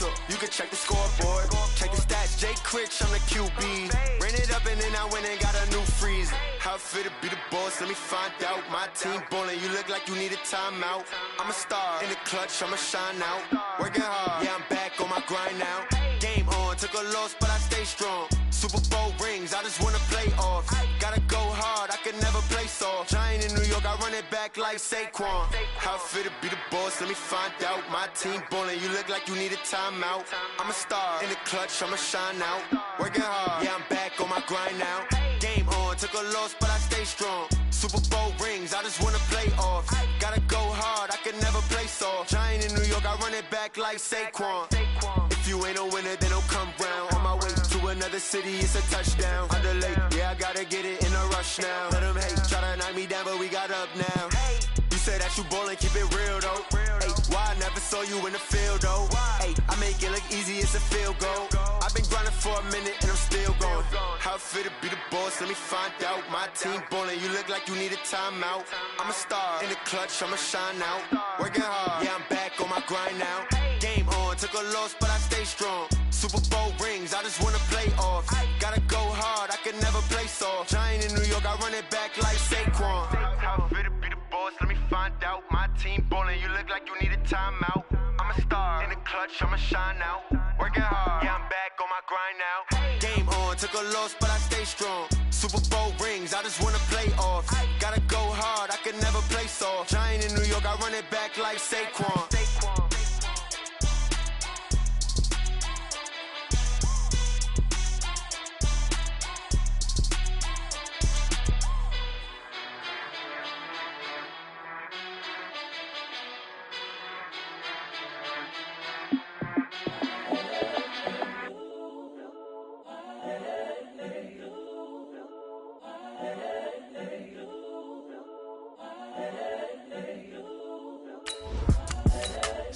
so you can check the scoreboard. Check the stats, Jay Critch, I'm the QB. Ran it up and then I went and got a new freeze. How it feel to be the boss, let me find out. My team ballin', you look like you need a timeout. I'm a star, in the clutch, I'ma shine out. Working hard, yeah, I'm back on my grind now. Game on, took a loss, but I stay strong. Super Bowl rings, I just wanna play off. Gotta go hard, I can never play soft. Giant in New York, I run it back like Saquon. How it feel to be the boss, let me find out. My team ballin', you look like you need a timeout. I'm a star, in the clutch, I'ma shine out. Working hard, yeah, I'm back on my grind now. Game on, took a loss, but I stay strong. Super Bowl rings, I just wanna play off. Gotta go hard, I can never play soft. Giant in New York, I run it back like Saquon. If you ain't a winner, then don't come round. On my way to another city, it's a touchdown. Underlay, yeah, I gotta get it in a rush now. Let them hate, try to knock me down, but we got up now. You said that you ballin', keep it real though. Hey, why I never saw you in the field though? Hey, I make it look easy, it's a field goal. I've been grinding for a minute and I'm still going. How it feel to be the boss, let me find out. My team ballin', you look like you need a timeout. I'm a star, in the clutch, I'ma shine out. Working hard, yeah, I'm back on my grind now. Game on, took a loss, but I stay strong. Super Bowl rings, I just wanna play off. Gotta go hard, I can never play soft. Giant in New York, I run it back like Saquon. How it feel to be the boss, let me find out. My team ballin', you look like you need a timeout. I'm a star, in the clutch, I'ma shine out. Working hard, yeah, I'm back on my grind now. Game on, took a loss, but I stay strong. Super Bowl rings, I just wanna play off. Gotta go hard, I can never play soft. Giant in New York, I run it back like Saquon.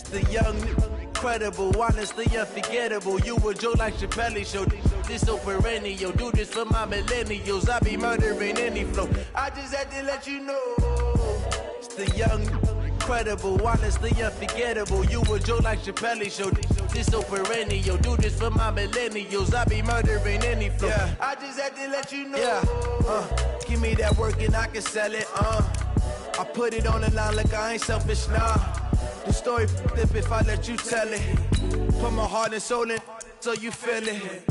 The young, incredible, honestly unforgettable. You a Joe like Chappelle show. This so perennial. Do this for my millennials. I be murdering any flow. I just had to let you know. It's the young, incredible, honestly unforgettable. You a Joe like Chappelle show. This so perennial. Do this for my millennials. I be murdering any flow. Yeah. I just had to let you know. Yeah. Give me that work and I can sell it. I put it on the line like I ain't selfish, nah. The story flip if I let you tell it. Put my heart and soul in so you feel it.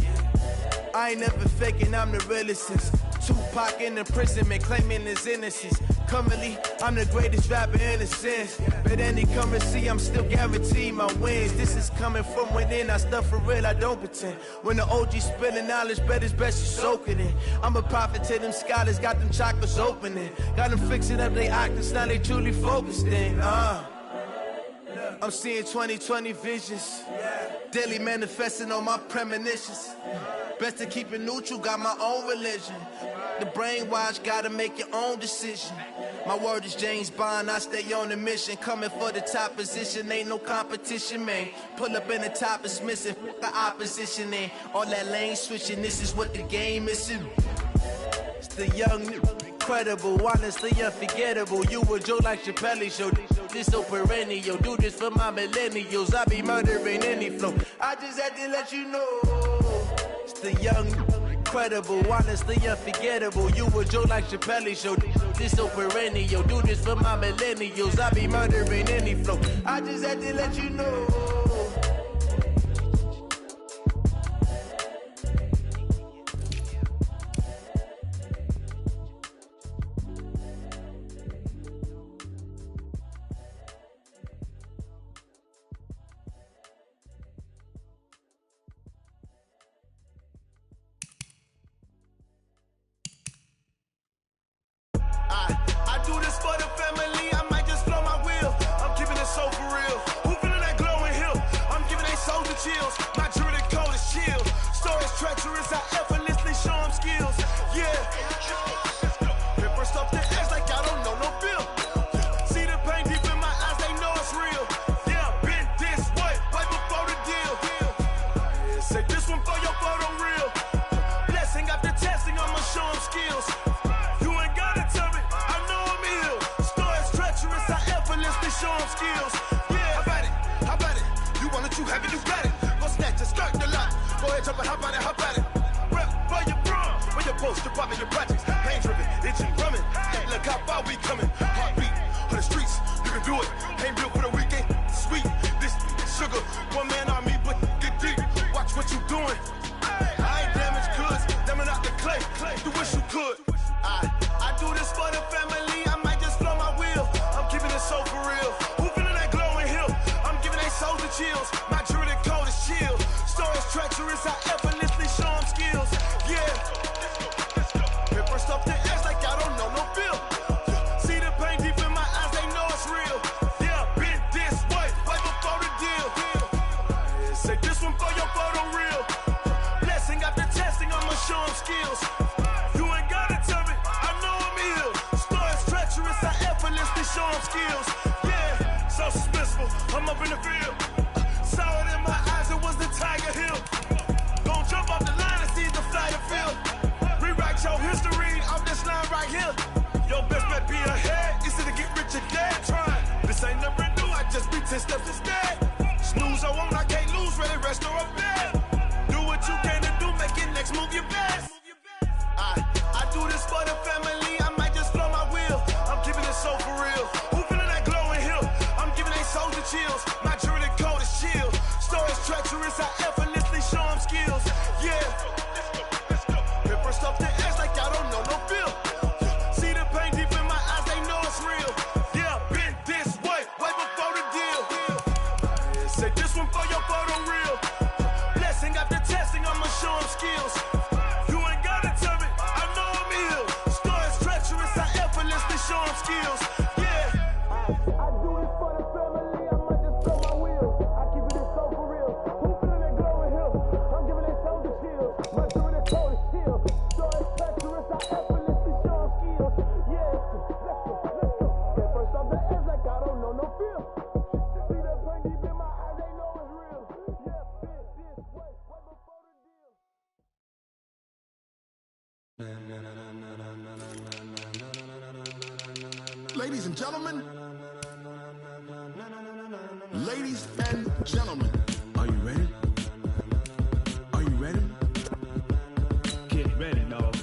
I ain't never faking, I'm the realest since Tupac in imprisonment, claiming his innocence. Currently, I'm the greatest rapper in a sense. But any currency, I'm still guaranteed my wins. This is coming from within, I stuff for real, I don't pretend. When the OG spilling knowledge, bet it's best you soak it in. I'm a prophet to them scholars, got them chakras opening. Got them fixing up they octaves, now they truly focused in. I'm seeing 2020 visions, daily manifesting on my premonitions. Best to keep it neutral, got my own religion. The brainwash, gotta make your own decision. My word is James Bond, I stay on the mission. Coming for the top position, ain't no competition, man. Pull up in the top, it's missing, fuck the opposition, ain't all that lane switching, this is what the game is. It's the young, incredible, honestly unforgettable. You a Joe like Chappelle show. This so perennial. Do this for my millennials. I be murdering any flow. I just had to let you know. It's the young, incredible, honestly unforgettable. You a Joe like Chappelle show. This so perennial. Do this for my millennials. I be murdering any flow. I just had to let you know. I do this for the family, I might just blow my wheel. I'm keeping it so for real. Who feeling that glowing hill? projects, pain driven, itching, drumming. Hey, look how far we coming. Heartbeat on the streets, you can do it. Ain't built for the weekend, sweet. This sugar, one man army, but get deep. Watch what you doing. I ain't damaged goods, damn out the clay. You wish you could. I do this for the family. I might just blow my wheel. I'm keeping it so for real. Who feeling that glowing hill? I'm giving they souls the chills. My jewelry the cold is chill. Stories treacherous, I effortlessly show them skills. Yeah. Paper stuff the edge like I don't know no feel. See the pain deep in my eyes, they know it's real. Yeah, been this way, way before the deal. Say this one for your photo reel. Blessing after testing, I'ma show them skills. You ain't gotta tell me, I know I'm ill. Stories treacherous, I effortlessly show them skills. Yeah, so suspenseful, I'm up in the field. Saw it in my eyes, it was the Tiger Hill. Gon' jump off the line and see the fly the field. Rewrite your history off this line right here. Your best bet be ahead, easy to get rich or dead. Trying, this ain't never new, I just be 10 steps instead. Snooze I won't, I can't lose, ready, rest or up bed. Do what you can to do, make it next move your best. I do this for the family, I might just blow my wheel. I'm keeping it so for real. Who feeling that glowing hill? I'm giving they souls the chills. My jewelry the cold is chill. Stories treacherous, I effortlessly show them skills. Yeah. Paper stuff the edge like I don't know no feel. See the pain deep in my eyes, they know it's real. Yeah, been this way, way before the deal. Say this one for your photo reel. Blessing after testing, I'ma show them skills. You ain't gotta tell me, I know I'm ill. Stories treacherous, I effortlessly show them skills. Yeah. I do this for the family, I might just blow my wheel. I keep it so for real. Who feeling that glowing hill? I'm giving they souls the chills. My jewelry the cold is chill. Stories treacherous, I effortlessly show them skills. Yeah, let's go. Get first off the edge like I don't know no feel. See that pain deep in my eyes, they know it's real. Yeah, been this way, way before the deal. Ladies and gentlemen, ladies and gentlemen, are you ready? Are you ready? Get ready, dog.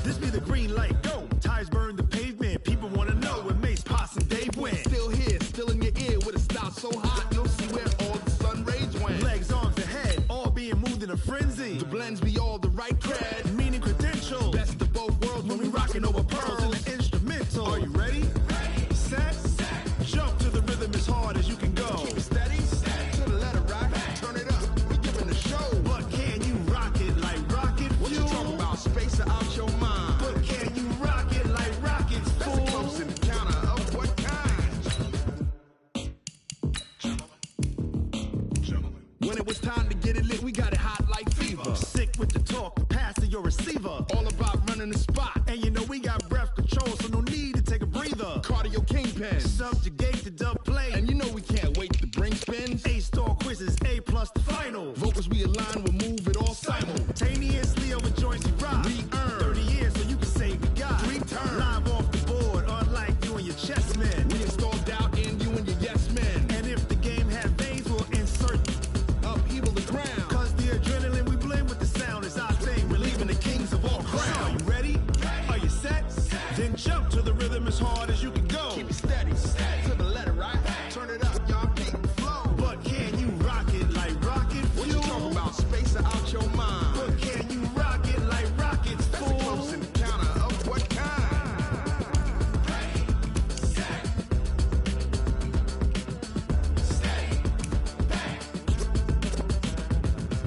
This be the green light, go. Tires burn the pavement. People wanna know where Mace, Poss, and Dave went. Still here, still in your ear with a style so hot, you'll see where all the sun rays went. Legs, arms, and head, all being moved in a frenzy. The blends be all the right cred, Meaning credentials. best of both worlds when we rockin' over pearls. in the instrumental. Are you ready? Set. Jump to the rhythm as hard as you can go. Keep it steady, to the letter rock, turn it up, we giving the show. But can you rock it like rocket What you fuel? talking about, space or out your mind? But can you rock it like rockets, That's a fool? close encounter of what kind? When it was time to get it lit, we got it hot like fever. Sick with the talk, pass to your receiver. All about running the spot, And you know we got breath control, so no need to take a breather. cardio kingpin. Subjugate the dub play. And you know we can't wait to bring spins. A-star quizzes, A plus the final. Vocals we align, we'll move it all Simultaneously over joints we rock. We earn 30 years so you can say we got 3 turns. Live off the board, unlike you and your chess men. We install doubt in you and your yes men. And if the game had veins, we'll insert. Upheaval the ground. Cause the adrenaline we blend with the sound is our thing. We're leaving the kings of all crowns. Are you ready? Are you set? Then jump to the rhythm as hard as you can go. Keep it steady, to the letter right. Turn it up, y'all keep the flow. But can you rock it like rocket What you fuel? talking about, space or out your mind? But can you rock it like rockets, That's a fool? close encounter of what kind?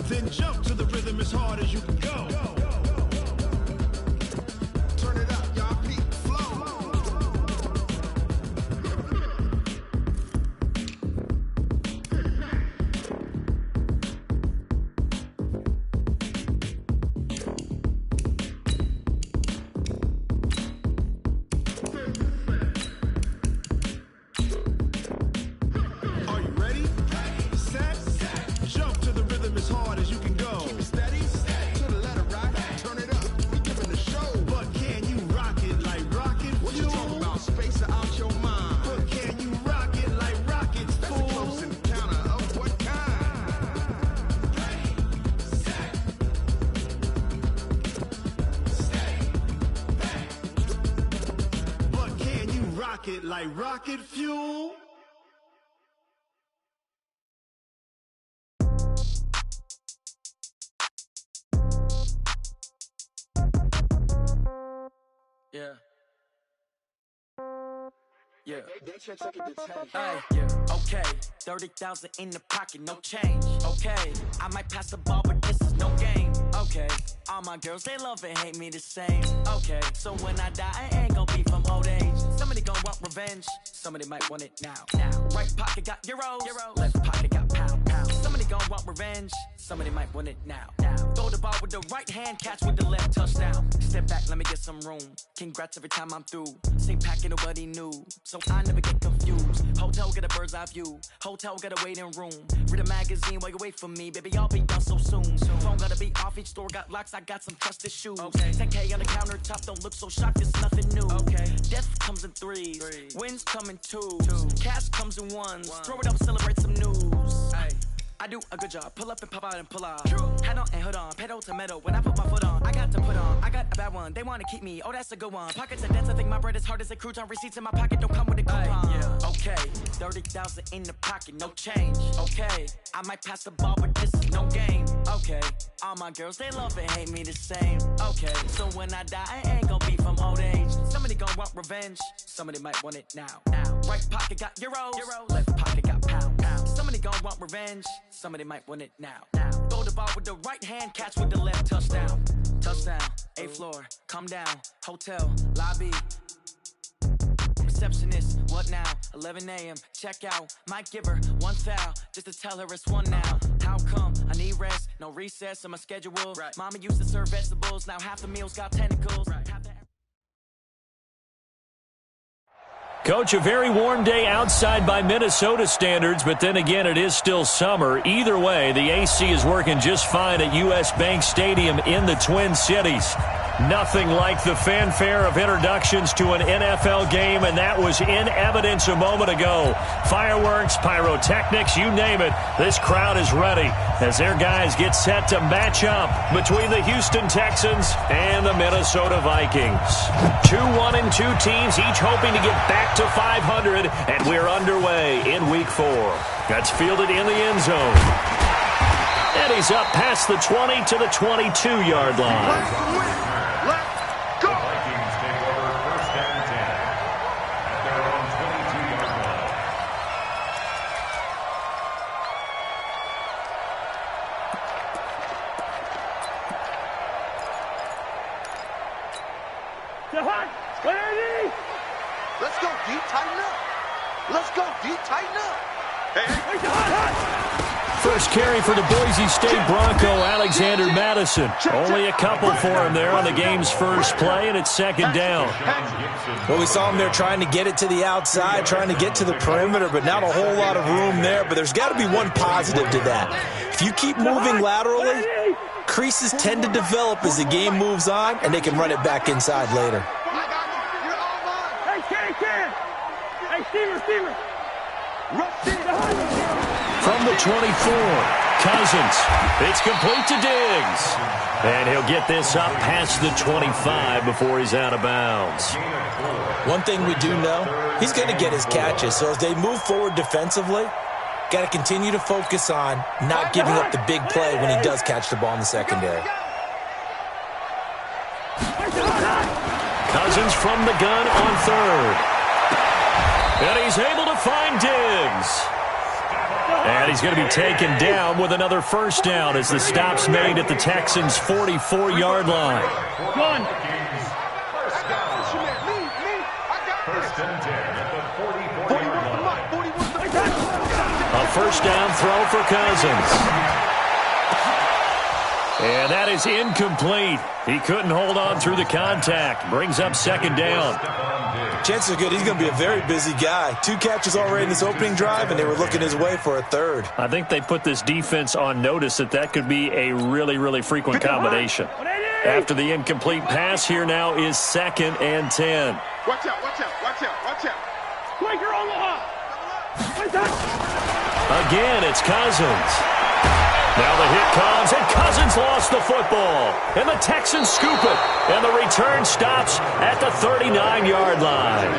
Then jump to the rhythm as hard as you can go. Turn it up, y'all keep the flow. Are you ready? Set. Jump to the rhythm as hard as you can go. it like rocket fuel. Yeah. Yeah. Hey, yeah. Okay. 30,000 in the pocket, no change. Okay. I might pass the ball, but this is no game. Okay. All my girls, they love and hate me the same. Okay. So when I die, I ain't gonna be from old age. Somebody gonna want revenge. Somebody might want it now. Right pocket got euros. Left pocket got pound. Somebody gonna want revenge. Somebody might want it now. Throw the ball with the right hand, catch with the left, touchdown. Step back, let me get some room. Congrats every time I'm through. Same packet, nobody knew. So I never get confused. Hotel get a bird's eye view. Hotel get a waiting room. Read a magazine while you wait for me. Baby, I'll be done so soon. Phone gotta be off, each store got locks. I got some trusted shoes. Okay. 10K on the countertop, don't look so shocked, it's nothing new. Okay. Death comes in threes. Wins come in twos. Cash comes in ones. Throw it up, celebrate some news. Ay. I do a good job, pull up and pop out and pull off. Head on and hood on, pedal to metal. When I put my foot on, I got to put on. I got a bad one, they wanna keep me, oh that's a good one. Pockets and dents, I think my bread is hard as a crouton. Receipts in my pocket don't come with a coupon. Yeah. Okay, 30,000 in the pocket, no change. Okay, I might pass the ball, but this is no game. Okay, all my girls, they love and hate me the same. Okay, so when I die, I ain't gonna be from old age. Somebody gonna want revenge, somebody might want it now. Right pocket got euros, left pocket got pound. Somebody gonna want revenge, somebody might want it now. Throw the ball with the right hand, catch with the left, touchdown. Touchdown, 8th floor, come down, hotel, lobby. Receptionist, what now? 11 a.m., check out. Might give her one foul, just to tell her it's one now. How come? I need rest, no recess in my schedule. Right. Mama used to serve vegetables, now half the meals got tentacles. Right. Coach, a very warm day outside by Minnesota standards, but then again, it is still summer. Either way, the AC is working just fine at U.S. Bank Stadium in the Twin Cities. Nothing like the fanfare of introductions to an NFL game, and that was in evidence a moment ago. Fireworks, pyrotechnics, you name it. This crowd is ready as their guys get set to match up between the Houston Texans and the Minnesota Vikings. 2-1-2 teams, each hoping to get back to 500, and we're underway in Week 4. That's fielded in the end zone. And he's up past the 20 to the 22-yard line. Let's go, D. Tighten up. Let's go, D. Tighten up. First carry for the Boise State Bronco, Alexander Madison. Only a couple for him there on the game's first play, and it's second down. Well, we saw him there trying to get it to the outside, trying to get to the perimeter, but not a whole lot of room there. But there's got to be one positive to that. If you keep moving laterally, creases tend to develop as the game moves on, and they can run it back inside later. From the 24, Cousins. It's complete to Diggs. And he'll get this up past the 25 before he's out of bounds. One thing we do know, he's going to get his catches. So as they move forward defensively, got to continue to focus on not giving up the big play when he does catch the ball in the secondary. Cousins from the gun on third. And he's able to find Diggs. And he's going to be taken down with another first down as the stop's made at the Texans' 44-yard line. A first down throw for Cousins. And that is incomplete. He couldn't hold on through the contact. Brings up second down. Chances are good he's going to be a very busy guy. 2 catches already in this opening drive, and they were looking his way for a third. I think they put this defense on notice that could be a really, really frequent combination. After the incomplete pass, here now is 2nd and 10. Watch out, watch out, watch out, watch out. Quaker Omaha. Again, it's Cousins. Now the hit comes, and Cousins lost the football. And the Texans scoop it. And the return stops at the 39-yard line.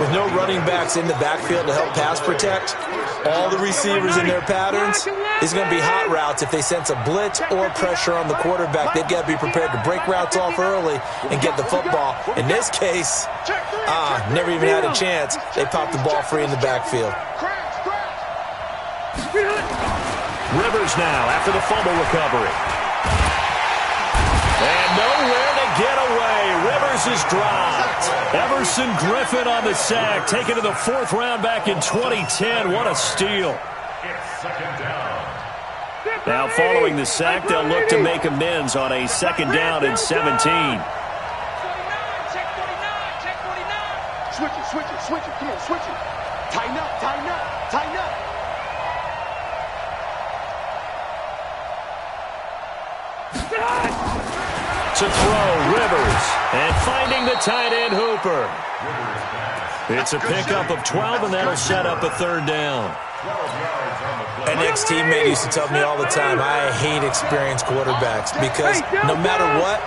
with no running backs in the backfield to help pass protect, all the receivers in their patterns, is going to be hot routes. If they sense a blitz or pressure on the quarterback, they've got to be prepared to break routes off early and get the football. In this case, never even had a chance. They popped the ball free in the backfield. Rivers now after the fumble recovery. And nowhere to get away. Rivers is dropped. Everson Griffin on the sack, taken to the 4th round back in 2010. What a steal. Now following the sack, they'll look to make amends on a 2nd down and 17. Switch it. Come on, switch it. Tighten up. To throw, Rivers, and finding the tight end, Hooper. It's a pickup of 12, and that'll set up a 3rd down. An ex-teammate used to tell me all the time, I hate experienced quarterbacks because no matter what,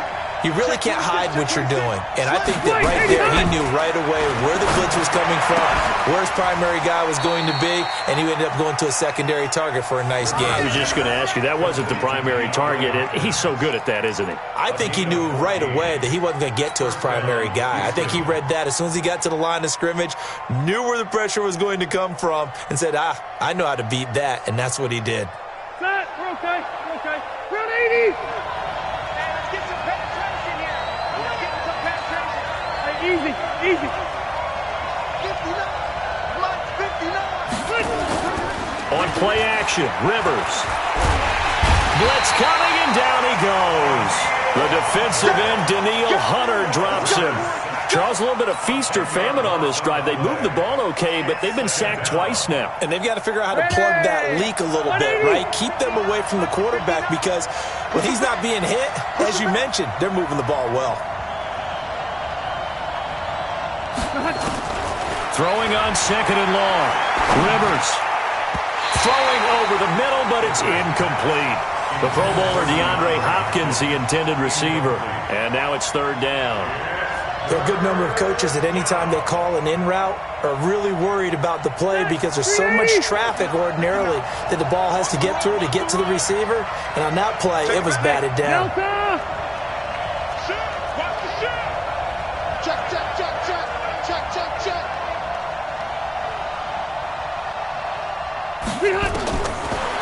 you really can't hide what you're doing. And I think that right there, he knew right away where the blitz was coming from, where his primary guy was going to be, and he ended up going to a secondary target for a nice game. I was just going to ask you, that wasn't the primary target. He's so good at that, isn't he? I think he knew right away that he wasn't going to get to his primary guy. I think he read that as soon as he got to the line of scrimmage, knew where the pressure was going to come from, and said, I know how to beat that, and that's what he did. Set, we're okay. Round 80. Easy. 59. On play action, Rivers. Blitz coming, and down he goes. The defensive end, Daniil Hunter, drops him. Charles, a little bit of feast or famine on this drive. They moved the ball okay, but they've been sacked twice now. And they've got to figure out how to plug that leak a little bit, right? Keep them away from the quarterback because when he's not being hit, as you mentioned, they're moving the ball well. Throwing on 2nd and long. Rivers throwing over the middle, but it's incomplete. The Pro Bowler DeAndre Hopkins, the intended receiver. And now it's 3rd down. There are a good number of coaches at any time they call an in route are really worried about the play because there's so much traffic ordinarily that the ball has to get through to get to the receiver. And on that play, it was batted down.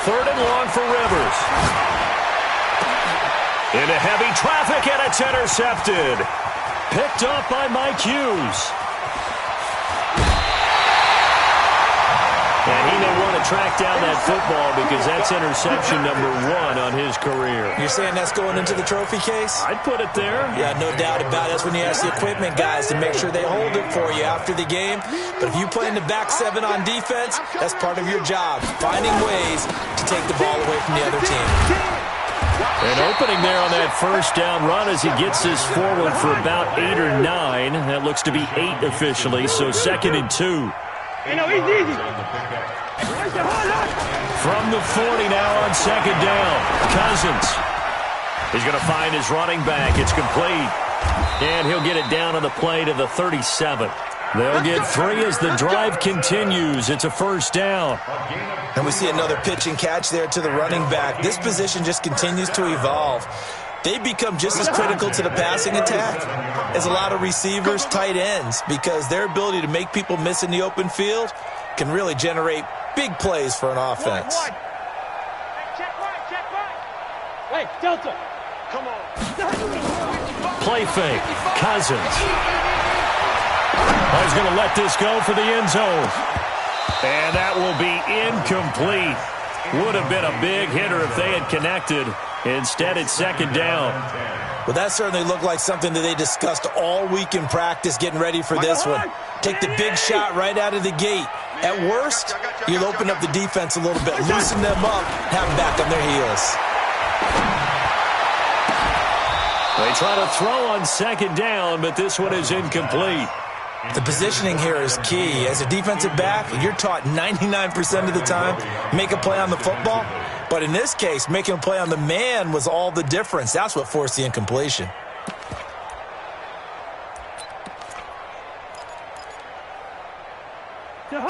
Third and long for Rivers. Into heavy traffic, and it's intercepted. Picked up by Mike Hughes. And he may want to track down that football because that's interception number 1 on his career. You're saying that's going into the trophy case? I'd put it there. Yeah, no doubt about it. That's when you ask the equipment guys to make sure they hold it for you after the game. But if you play in the back 7 on defense, that's part of your job, finding ways to take the ball away from the other team. An opening there on that 1st down run as he gets this forward for about 8 or 9. That looks to be 8 officially, so 2nd and 2. Hey, no, easy. From the 40 now on 2nd down. Cousins. He's going to find his running back. It's complete. And he'll get it down on the play to the 37. They'll get 3 as the drive continues. It's a 1st down. And we see another pitch and catch there to the running back. This position just continues to evolve. They become just as critical to the passing attack as a lot of receivers, tight ends, because their ability to make people miss in the open field can really generate big plays for an offense. Check right. Hey, Delta. Come on. Play fake. Cousins. He's going to let this go for the end zone. And that will be incomplete. Would have been a big hitter if they had connected. Instead, it's 2nd down. Well, that certainly looked like something that they discussed all week in practice getting ready for this one. Take the big shot right out of the gate. At worst, you'll open up the defense a little bit, loosen them up, have them back on their heels. They try to throw on 2nd down, but this one is incomplete. The positioning here is key. As a defensive back, you're taught 99% of the time, make a play on the football. But in this case, making a play on the man was all the difference. That's what forced the incompletion.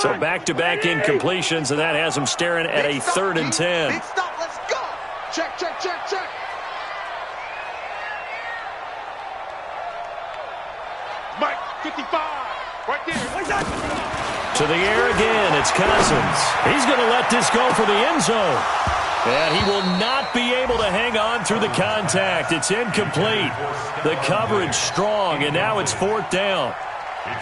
So back-to-back incompletions, and that has them staring at a 3rd and 10. Big stop, let's go. Check, check, check, check. Mike, 55, right there. To the air again, it's Cousins. He's going to let this go for the end zone. And he will not be able to hang on through the contact. It's incomplete. The coverage strong, and now it's 4th down.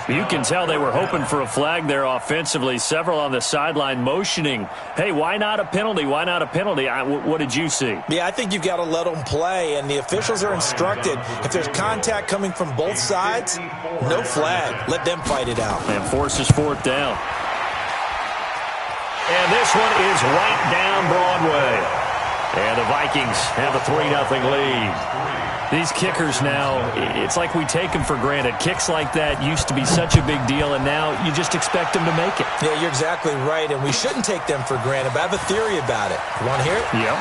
You can tell they were hoping for a flag there offensively. Several on the sideline motioning, hey, why not a penalty? Why not a penalty? What did you see? Yeah, I think you've got to let them play, and the officials are instructed. If there's contact coming from both sides, no flag. Let them fight it out. And forces 4th down. And this one is right down Broadway. And the Vikings have a 3-0 lead. These kickers now, it's like we take them for granted. Kicks like that used to be such a big deal, and now you just expect them to make it. Yeah, you're exactly right, and we shouldn't take them for granted, but I have a theory about it. You want to hear it? Yep.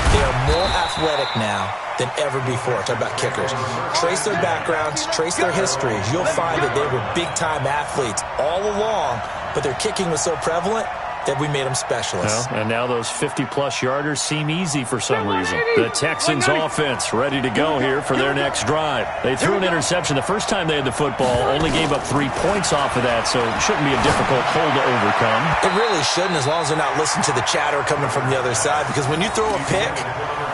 They are more athletic now than ever before. Talk about kickers. Trace their backgrounds, trace their histories. You'll find that they were big-time athletes all along, but their kicking was so prevalent that we made them specialists. Well, and now those 50-plus yarders seem easy for some reason. The Texans offense ready to go here for their next drive. They threw an interception the first time they had the football, only gave up 3 points off of that, so it shouldn't be a difficult hole to overcome. It really shouldn't, as long as they're not listening to the chatter coming from the other side, because when you throw a pick,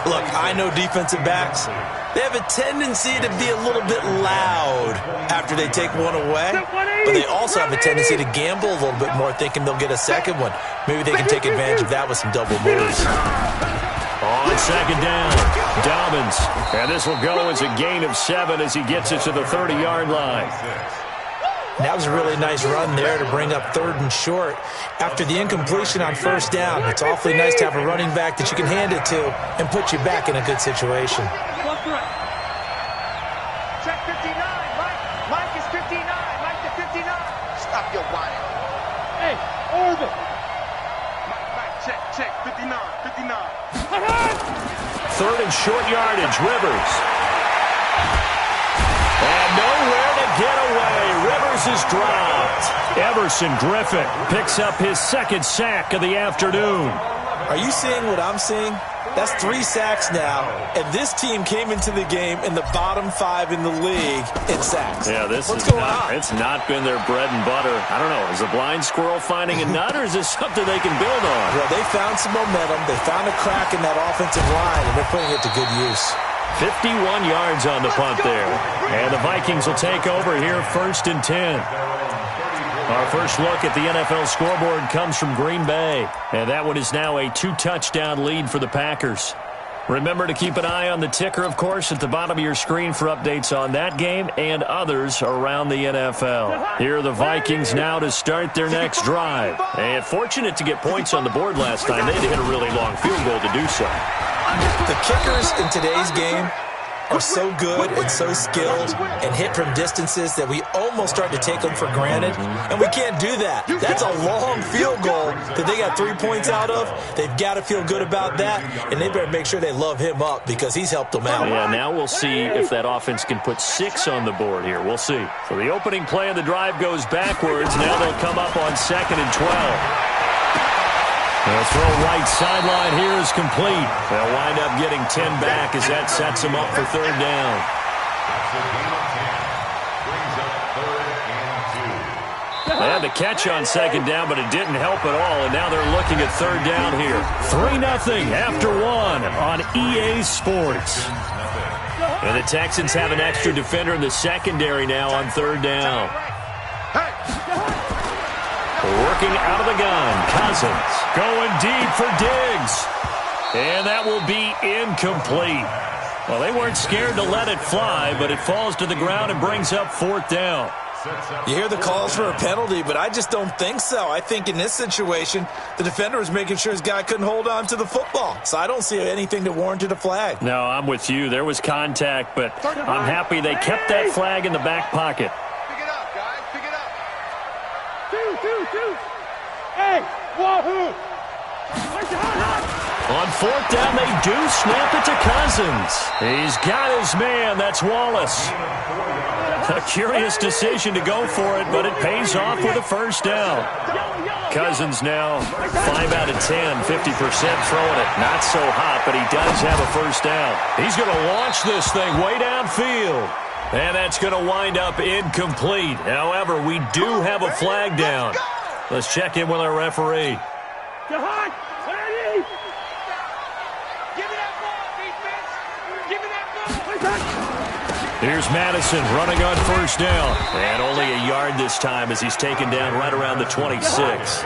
look, I know defensive backs, they have a tendency to be a little bit loud after they take one away, but they also have a tendency to gamble a little bit more, thinking they'll get a second one. Maybe they can take advantage of that with some double moves. On 2nd down, Dobbins. And this will go as a gain of 7 as he gets it to the 30-yard line. That was a really nice run there to bring up 3rd and short. After the incompletion on 1st down, it's awfully nice to have a running back that you can hand it to and put you back in a good situation. Check 59, Mike. Mike is 59. Mike to 59. Stop your whining. Hey, Orbit. Mike, check. 59, 59. 3rd and short yardage, Rivers. And nowhere to get away. Rivers is dropped. Everson Griffin picks up his 2nd sack of the afternoon. Are you seeing what I'm seeing? That's 3 sacks now, and this team came into the game in the bottom 5 in the league in sacks. Yeah, What's going on? It's not been their bread and butter. I don't know. Is a blind squirrel finding a nut, or is this something they can build on? Well, they found some momentum. They found a crack in that offensive line, and they're putting it to good use. 51 yards on the punt there. And the Vikings will take over here 1st and 10. Our first look at the NFL scoreboard comes from Green Bay. And that one is now a 2-touchdown lead for the Packers. Remember to keep an eye on the ticker, of course, at the bottom of your screen for updates on that game and others around the NFL. Here are the Vikings now to start their next drive. And fortunate to get points on the board last time. They had to hit a really long field goal to do so. The kickers in today's game are so good and so skilled and hit from distances that we almost start to take them for granted, and we can't do that. That's a long field goal that they got 3 points out of. They've got to feel good about that, and they better make sure they love him up because he's helped them out. Yeah, now we'll see if that offense can put 6 on the board here. We'll see. So the opening play of the drive goes backwards. Now they'll come up on 2nd and 12. The throw right sideline here is complete. They'll wind up getting 10 back as that sets them up for 3rd down. They had the catch on 2nd down, but it didn't help at all, and now they're looking at 3rd down here. 3-0 after 1 on EA Sports. And the Texans have an extra defender in the secondary now on 3rd down. Working out of the gun, Cousins going deep for Diggs. And that will be incomplete. Well, they weren't scared to let it fly, but it falls to the ground and brings up 4th down. You hear the calls for a penalty, but I just don't think so. I think in this situation, the defender was making sure his guy couldn't hold on to the football. So I don't see anything that warranted a flag. No, I'm with you. There was contact, but I'm happy they kept that flag in the back pocket. Pick it up, guys. Pick it up. Two. Hey, wahoo! On 4th down, they do snap it to Cousins. He's got his man. That's Wallace. A curious decision to go for it, but it pays off with a first down. Cousins now 5 out of 10, 50% throwing it. Not so hot, but he does have a first down. He's going to launch this thing way downfield. And that's going to wind up incomplete. However, we do have a flag down. Let's check in with our referee. Here's Madison running on first down. And only a yard this time as he's taken down right around the 26.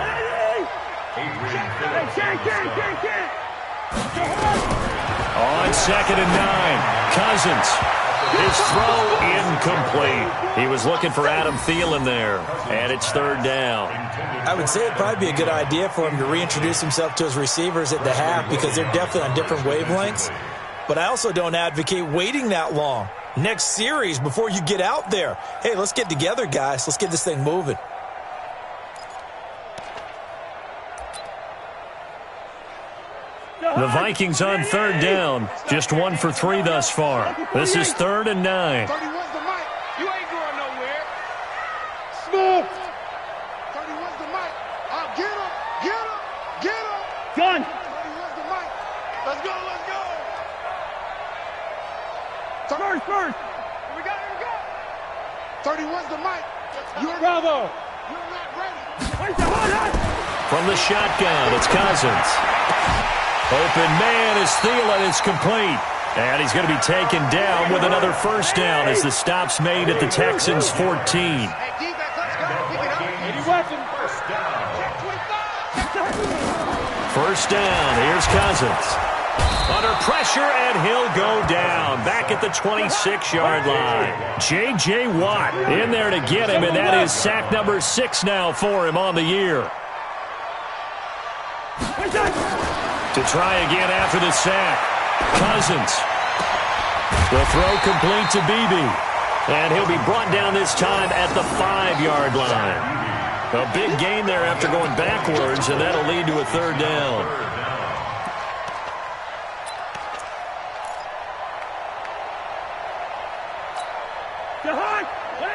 On 2nd and 9, Cousins. His throw incomplete. He was looking for Adam Thielen there. And it's 3rd down. I would say it'd probably be a good idea for him to reintroduce himself to his receivers at the half because they're definitely on different wavelengths. But I also don't advocate waiting that long. Next series before you get out there. Hey, let's get together, guys. Let's get this thing moving. The Vikings on 3rd down. Just 1 for 3 thus far. This is 3rd and 9. 31's the mic. You ain't going nowhere. Smooth. 31's the mic. Get him. Get him. Get him. Gun. 31's the mic. Let's go. Let's go. First. Here we go. 31's the mic. You're Bravo. You're not ready. From the shotgun, it's Cousins. Open man is Thielen. It's complete. And he's going to be taken down with another first down as the stop's made at the Texans 14. First down. Here's Cousins. Under pressure, and he'll go down. Back at the 26-yard line. J.J. Watt in there to get him, and that is sack number 6 now for him on the year. To try again after the sack. Cousins. The throw complete to Beebe. And he'll be brought down this time at the 5-yard line. A big gain there after going backwards, and that'll lead to a 3rd down.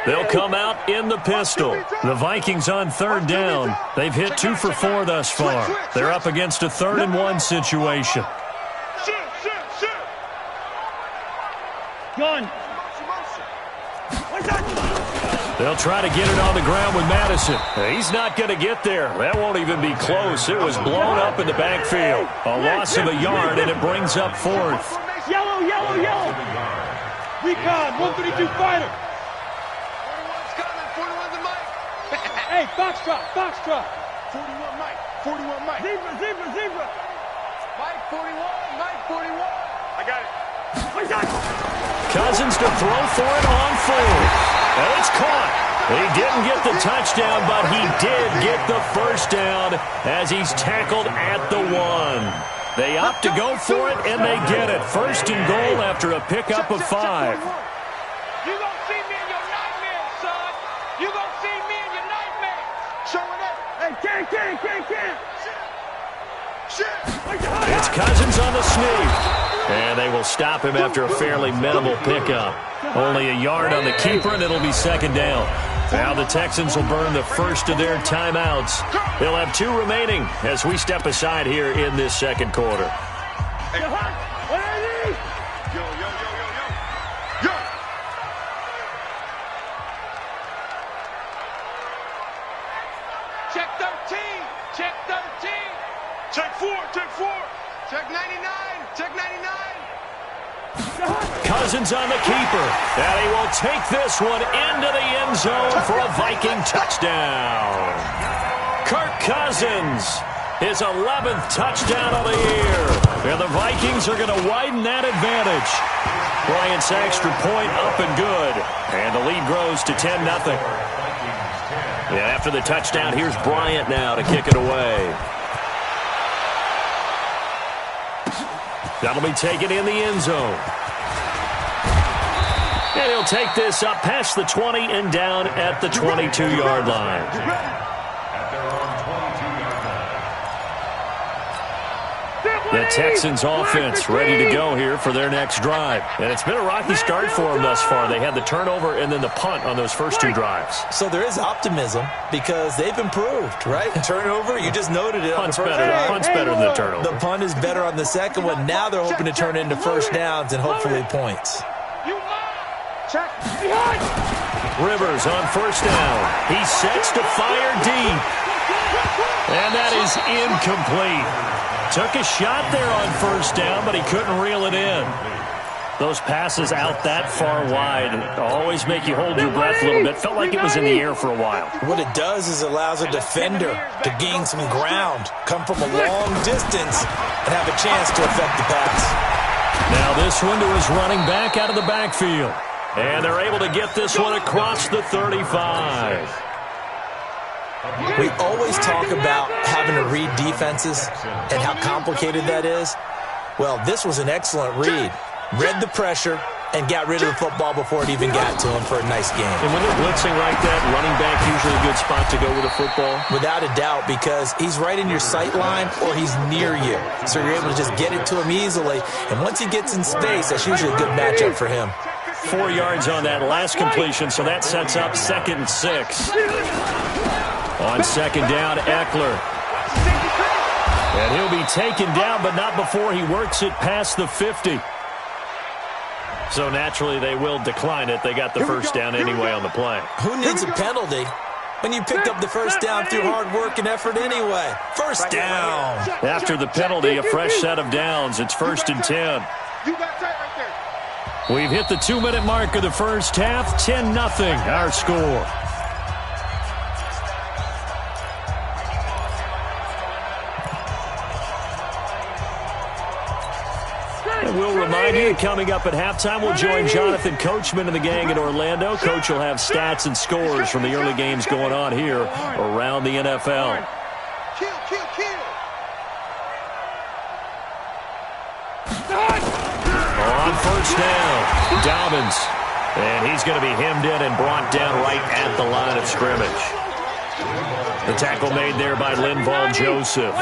They'll come out in the pistol. The Vikings on 3rd down. They've hit 2 for 4 thus far. They're up against a 3rd and 1 situation. Gun. They'll try to get it on the ground with Madison. He's not going to get there. That won't even be close. It was blown up in the backfield. A loss of a yard, and it brings up 4th. Yellow. Recon, 132 fighter. Hey, Foxtrot. 41 Mike. Zebra. Mike 41. I got it. Cousins to throw for it on 4th. And it's caught. He didn't get the touchdown, but he did get the first down as he's tackled at the 1. They opt to go for it, and they get it. 1st and goal after a pickup of 5. You gonna see me in your nightmares, son. You gonna see me in your nightmares. Showing up. Hey, can't. It's Cousins on the sneak. And they will stop him after a fairly minimal pickup. Only a yard on the keeper, and it'll be 2nd down. Now the Texans will burn the first of their timeouts. They'll have 2 remaining as we step aside here in this 2nd quarter. Check 13. Check 4. Check 99. Cousins on the keeper. And he will take this one into the end zone for a Viking touchdown. Kirk Cousins, his 11th touchdown of the year. And the Vikings are going to widen that advantage. Bryant's extra point up and good. And the lead grows to 10-0. Yeah, after the touchdown, here's Bryant now to kick it away. That'll be taken in the end zone. And he'll take this up past the 20 and down at the 22-yard line. The Texans offense ready to go here for their next drive. And it's been a rocky start for them thus far. They had the turnover and then the punt on those first two drives. So there is optimism because they've improved, right? Turnover, you just noted it. Punt's better than the turnover. The punt is better on the second one. Now they're hoping to turn it into first downs and hopefully points. Rivers on first down. He sets to fire deep. And that is incomplete. Took a shot there on first down, but he couldn't reel it in. Those passes out that far wide always make you hold your breath a little bit. Felt like it was in the air for a while. What it does is allows a defender to gain some ground, come from a long distance, and have a chance to affect the pass. Now this one to his running back out of the backfield. And they're able to get this one across the 35. We always talk about having to read defenses and how complicated that is. Well, this was an excellent read. Read the pressure and got rid of the football before it even got to him for a nice game. And when they're blitzing like that, running back usually a good spot to go with a football? Without a doubt, because he's right in your sight line or he's near you. So you're able to just get it to him easily. And once he gets in space, that's usually a good matchup for him. 4 yards on that last completion, so that sets up 2nd and 6. On second down, Eckler. And he'll be taken down, but not before he works it past the 50. So naturally, they will decline it. They got the first down anyway on the play. Who needs a penalty when you picked up the first down through hard work and effort anyway? First down. After the penalty, a fresh set of downs. It's 1st and 10. We've hit the 2-minute mark of the first half. 10-0, our score. And we'll remind you, coming up at halftime, we'll join Jonathan Coachman and the gang in Orlando. Coach will have stats and scores from the early games going on here around the NFL. On first down, Dobbins. And he's going to be hemmed in and brought down right at the line of scrimmage. The tackle made there by Linval Joseph.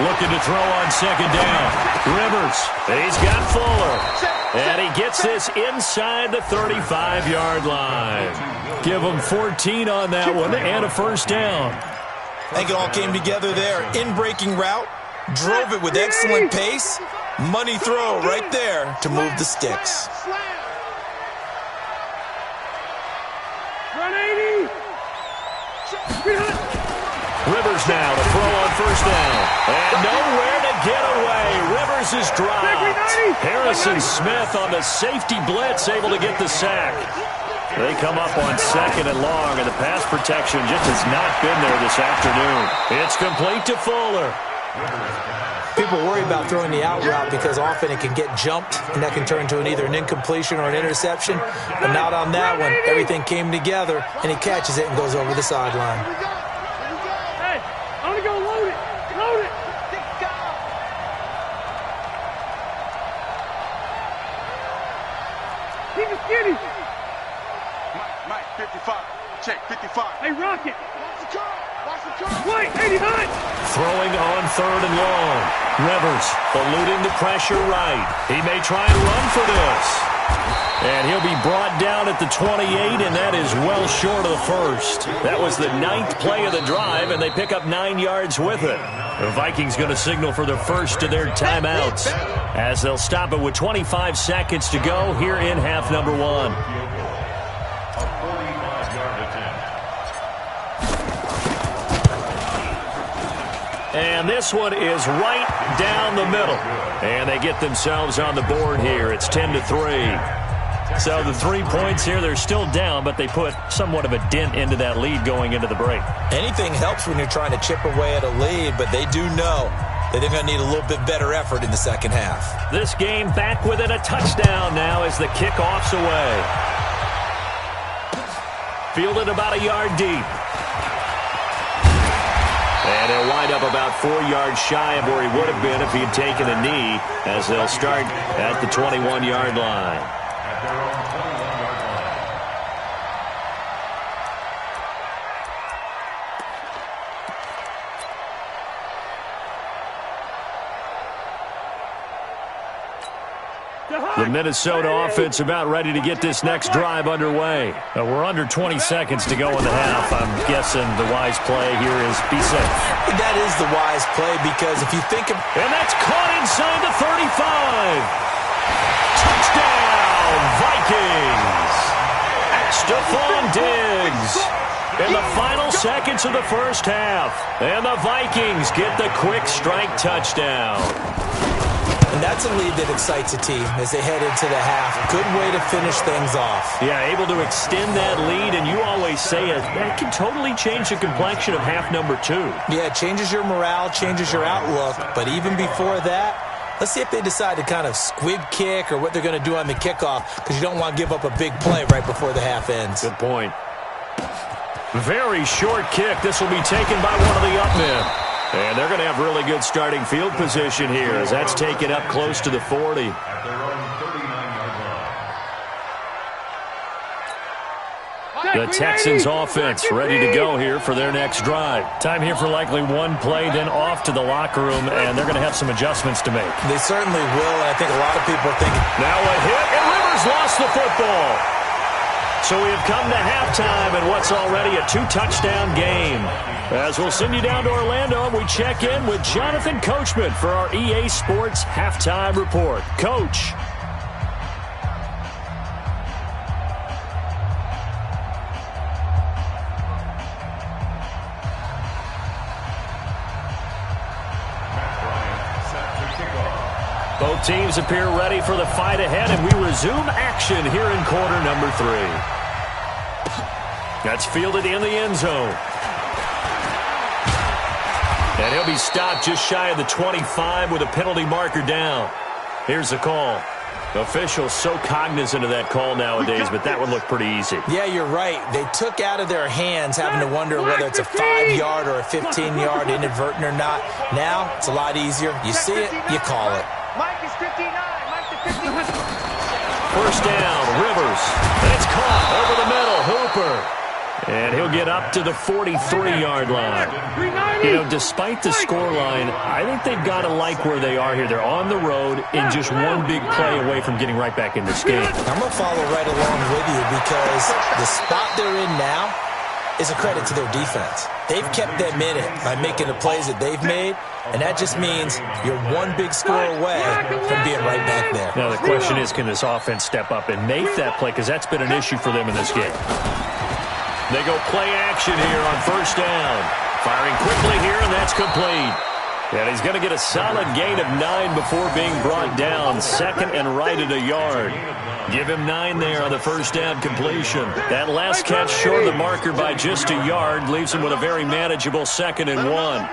Looking to throw on second down. Rivers, he's got Fuller. And he gets this inside the 35-yard line. Give him 14 on that one and a first down. I think it all came together there. In-breaking route, drove it with excellent pace. Money throw right there to move the sticks. Rivers now to throw on first down. And nowhere to get away. Rivers is dropped. Harrison Smith on the safety blitz, able to get the sack. They come up on 2nd and long, and the pass protection just has not been there this afternoon. It's complete to Fuller. People worry about throwing the out route because often it can get jumped, and that can turn into either an incompletion or an interception. But not on that one. Everything came together, and he catches it and goes over the sideline. Hey, I'm going to go load it. Load it. Keep it skinny. Mike, 55. Check, 55. Hey, Rocket. Wait, 80 high. Throwing on 3rd and long. Rivers eluding the pressure right. He may try and run for this. And he'll be brought down at the 28, and that is well short of the first. That was the 9th play of the drive, and they pick up 9 yards with it. The Vikings going to signal for the first of their timeouts as they'll stop it with 25 seconds to go here in half number 1. And this one is right down the middle. And they get themselves on the board here. It's 10-3. So the 3 points here, they're still down, but they put somewhat of a dent into that lead going into the break. Anything helps when you're trying to chip away at a lead, but they do know that they're going to need a little bit better effort in the second half. This game back within a touchdown now as the kickoff's away. Fielded about a yard deep. And he'll wind up about 4 yards shy of where he would have been if he had taken a knee as they'll start at the 21-yard line. The Minnesota offense about ready to get this next drive underway. We're under 20 seconds to go in the half. I'm guessing the wise play here is be safe. That is the wise play because if you think of... And that's caught inside the 35. Touchdown, Vikings. Stephon Diggs in the final seconds of the first half. And the Vikings get the quick strike touchdown. And that's a lead that excites a team as they head into the half. Good way to finish things off. Yeah, able to extend that lead, and you always say it, that can totally change the complexion of half number 2. Yeah, it changes your morale, changes your outlook. But even before that, let's see if they decide to kind of squib kick or what they're going to do on the kickoff, because you don't want to give up a big play right before the half ends. Good point. Very short kick. This will be taken by one of the up men. And they're going to have really good starting field position here as that's taken up close to the 40. The Texans offense ready to go here for their next drive. Time here for likely one play, then off to the locker room, and they're going to have some adjustments to make. They certainly will, and I think a lot of people are thinking... Now a hit, and Rivers lost the football. So we have come to halftime in what's already a 2-touchdown game. As we'll send you down to Orlando, and we check in with Jonathan Coachman for our EA Sports Halftime Report. Coach. Both teams appear ready for the fight ahead, and we resume action here in quarter number 3. That's fielded in the end zone. And he'll be stopped just shy of the 25 with a penalty marker down. Here's the call. Officials so cognizant of that call nowadays, but that would look pretty easy. Yeah, you're right. They took out of their hands having to wonder whether it's a 5-yard or a 15-yard inadvertent or not. Now, it's a lot easier. You see it, you call it. Mike is 59. Mike is 59. First down, Rivers. And it's caught over the middle. Hooper. And he'll get up to the 43-yard line. You know, despite the scoreline, I think they've got to like where they are here. They're on the road and just one big play away from getting right back in this game. I'm going to follow right along with you because the spot they're in now is a credit to their defense. They've kept them in it by making the plays that they've made, and that just means you're one big score away from being right back there. Now, the question is, can this offense step up and make that play? Because that's been an issue for them in this game. They go play action here on first down. Firing quickly here, and that's complete. And he's going to get a solid gain of 9 before being brought down. Second and right at a yard. Give him 9 there on the first down completion. That last catch short of the marker by just a yard leaves him with a very manageable 2nd and 1.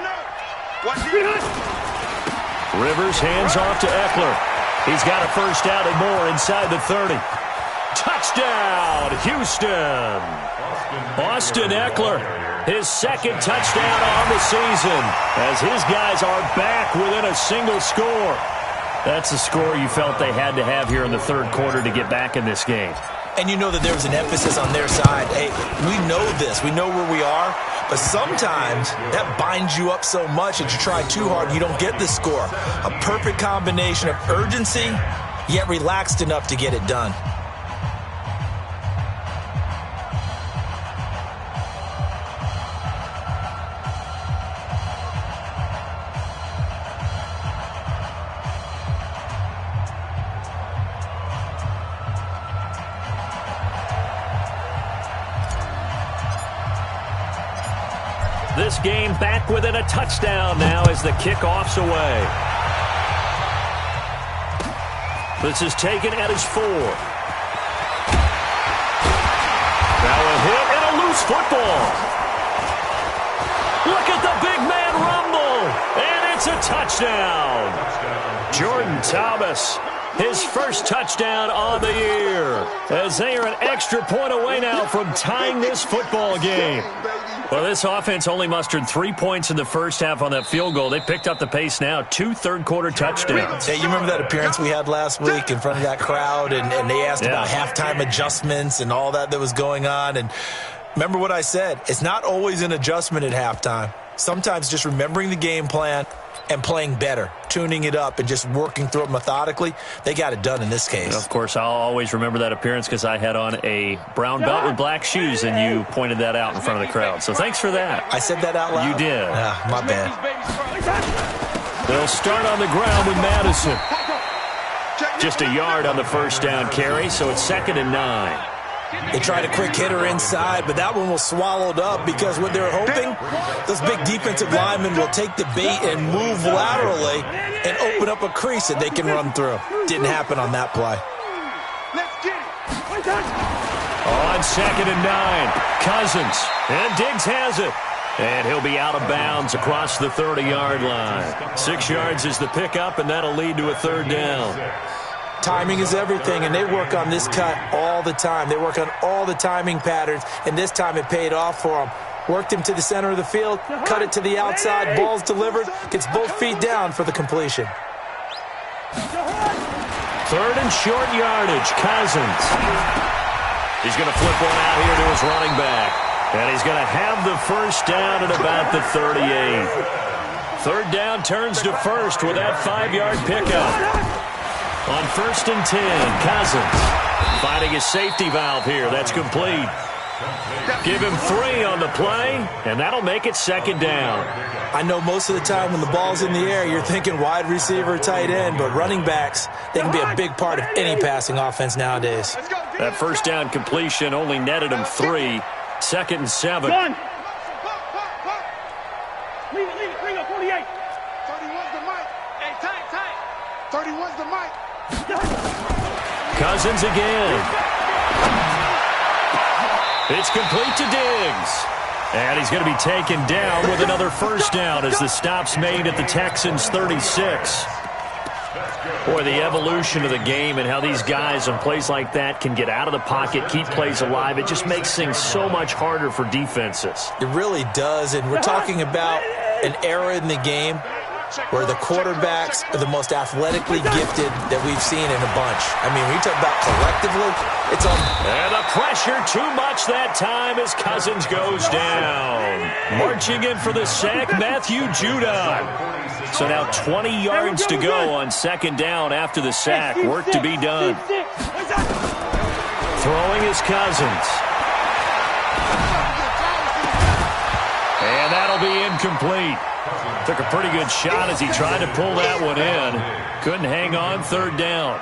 Rivers hands off to Eckler. He's got a first down and more inside the 30. Touchdown, Houston. Austin Eckler, his 2nd touchdown on the season as his guys are back within a single score. That's the score you felt they had to have here in the 3rd quarter to get back in this game. And you know that there was an emphasis on their side. Hey, we know this. We know where we are. But sometimes that binds you up so much that you try too hard and you don't get the score. A perfect combination of urgency, yet relaxed enough to get it done. This game back within a touchdown now as the kickoff's away. This is taken at his 4. Now a hit and a loose football. Look at the big man rumble. And it's a touchdown. Jordan Thomas, his first touchdown on the year. As they are an extra point away now from tying this football game. Well, this offense only mustered 3 points in the first half on that field goal. They picked up the pace now, 2 third-quarter touchdowns. Hey, you remember that appearance we had last week in front of that crowd, and they asked about halftime adjustments and all that was going on. And remember what I said, it's not always an adjustment at halftime. Sometimes just remembering the game plan and playing better, tuning it up and just working through it methodically, they got it done in this case. Of course, I'll always remember that appearance because I had on a brown belt with black shoes, and you pointed that out in front of the crowd. So thanks for that. I said that out loud? You did. My bad. They'll start on the ground with Madison. Just a yard on the first down carry, so it's 2nd and 9. They tried a quick hitter inside, but that one was swallowed up because what they're hoping, those big defensive linemen will take the bait and move laterally and open up a crease that they can run through. Didn't happen on that play. On 2nd and 9, Cousins, and Diggs has it. And he'll be out of bounds across the 30-yard line. 6 yards is the pickup, and that'll lead to a 3rd down. Timing is everything, and they work on this cut all the time. They work on all the timing patterns, and this time it paid off for them. Worked him to the center of the field, cut it to the outside, ball's delivered, gets both feet down for the completion. 3rd and short yardage, Cousins. He's going to flip one out here to his running back. And he's going to have the first down at about the 38. 3rd down turns to first with that 5-yard pickup. On 1st and 10, Cousins finding his safety valve here. That's complete. Give him 3 on the play, and that'll make it 2nd down. I know most of the time when the ball's in the air, you're thinking wide receiver, tight end, but running backs, they can be a big part of any passing offense nowadays. That first down completion only netted him 3. 2nd and 7. Leave it. Bring up 48. 31's the mic. Hey, tight. 31's the mic. Cousins again. It's complete to Diggs. And he's going to be taken down with another first down as the stop's made at the Texans' 36. Boy, the evolution of the game and how these guys on plays like that can get out of the pocket, keep plays alive, it just makes things so much harder for defenses. It really does, and we're talking about an era in the game where the quarterbacks are the most athletically gifted that we've seen in a bunch. I mean, when you talk about collectively, it's on. And the pressure too much that time as Cousins goes down. Marching in for the sack, Matthew Judon. So now 20 yards to go on 2nd down after the sack. Work to be done. Throwing is Cousins. And that'll be incomplete. Took a pretty good shot as he tried to pull that one in. Couldn't hang on, 3rd down.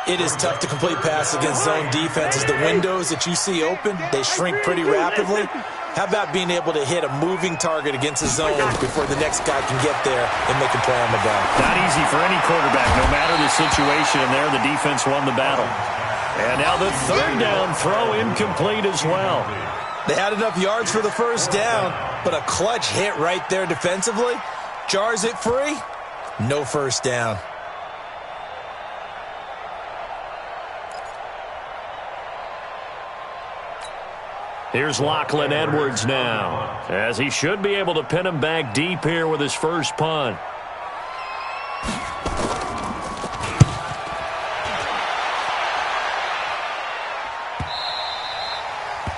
It is tough to complete passes against zone defenses. The windows that you see open, they shrink pretty rapidly. How about being able to hit a moving target against a zone before the next guy can get there and make a play on the ball? Not easy for any quarterback, no matter the situation, and there the defense won the battle. And now the 3rd down throw incomplete as well. They had enough yards for the first down, but a clutch hit right there defensively. Jars it free. No first down. Here's Lachlan Edwards now, as he should be able to pin him back deep here with his first punt.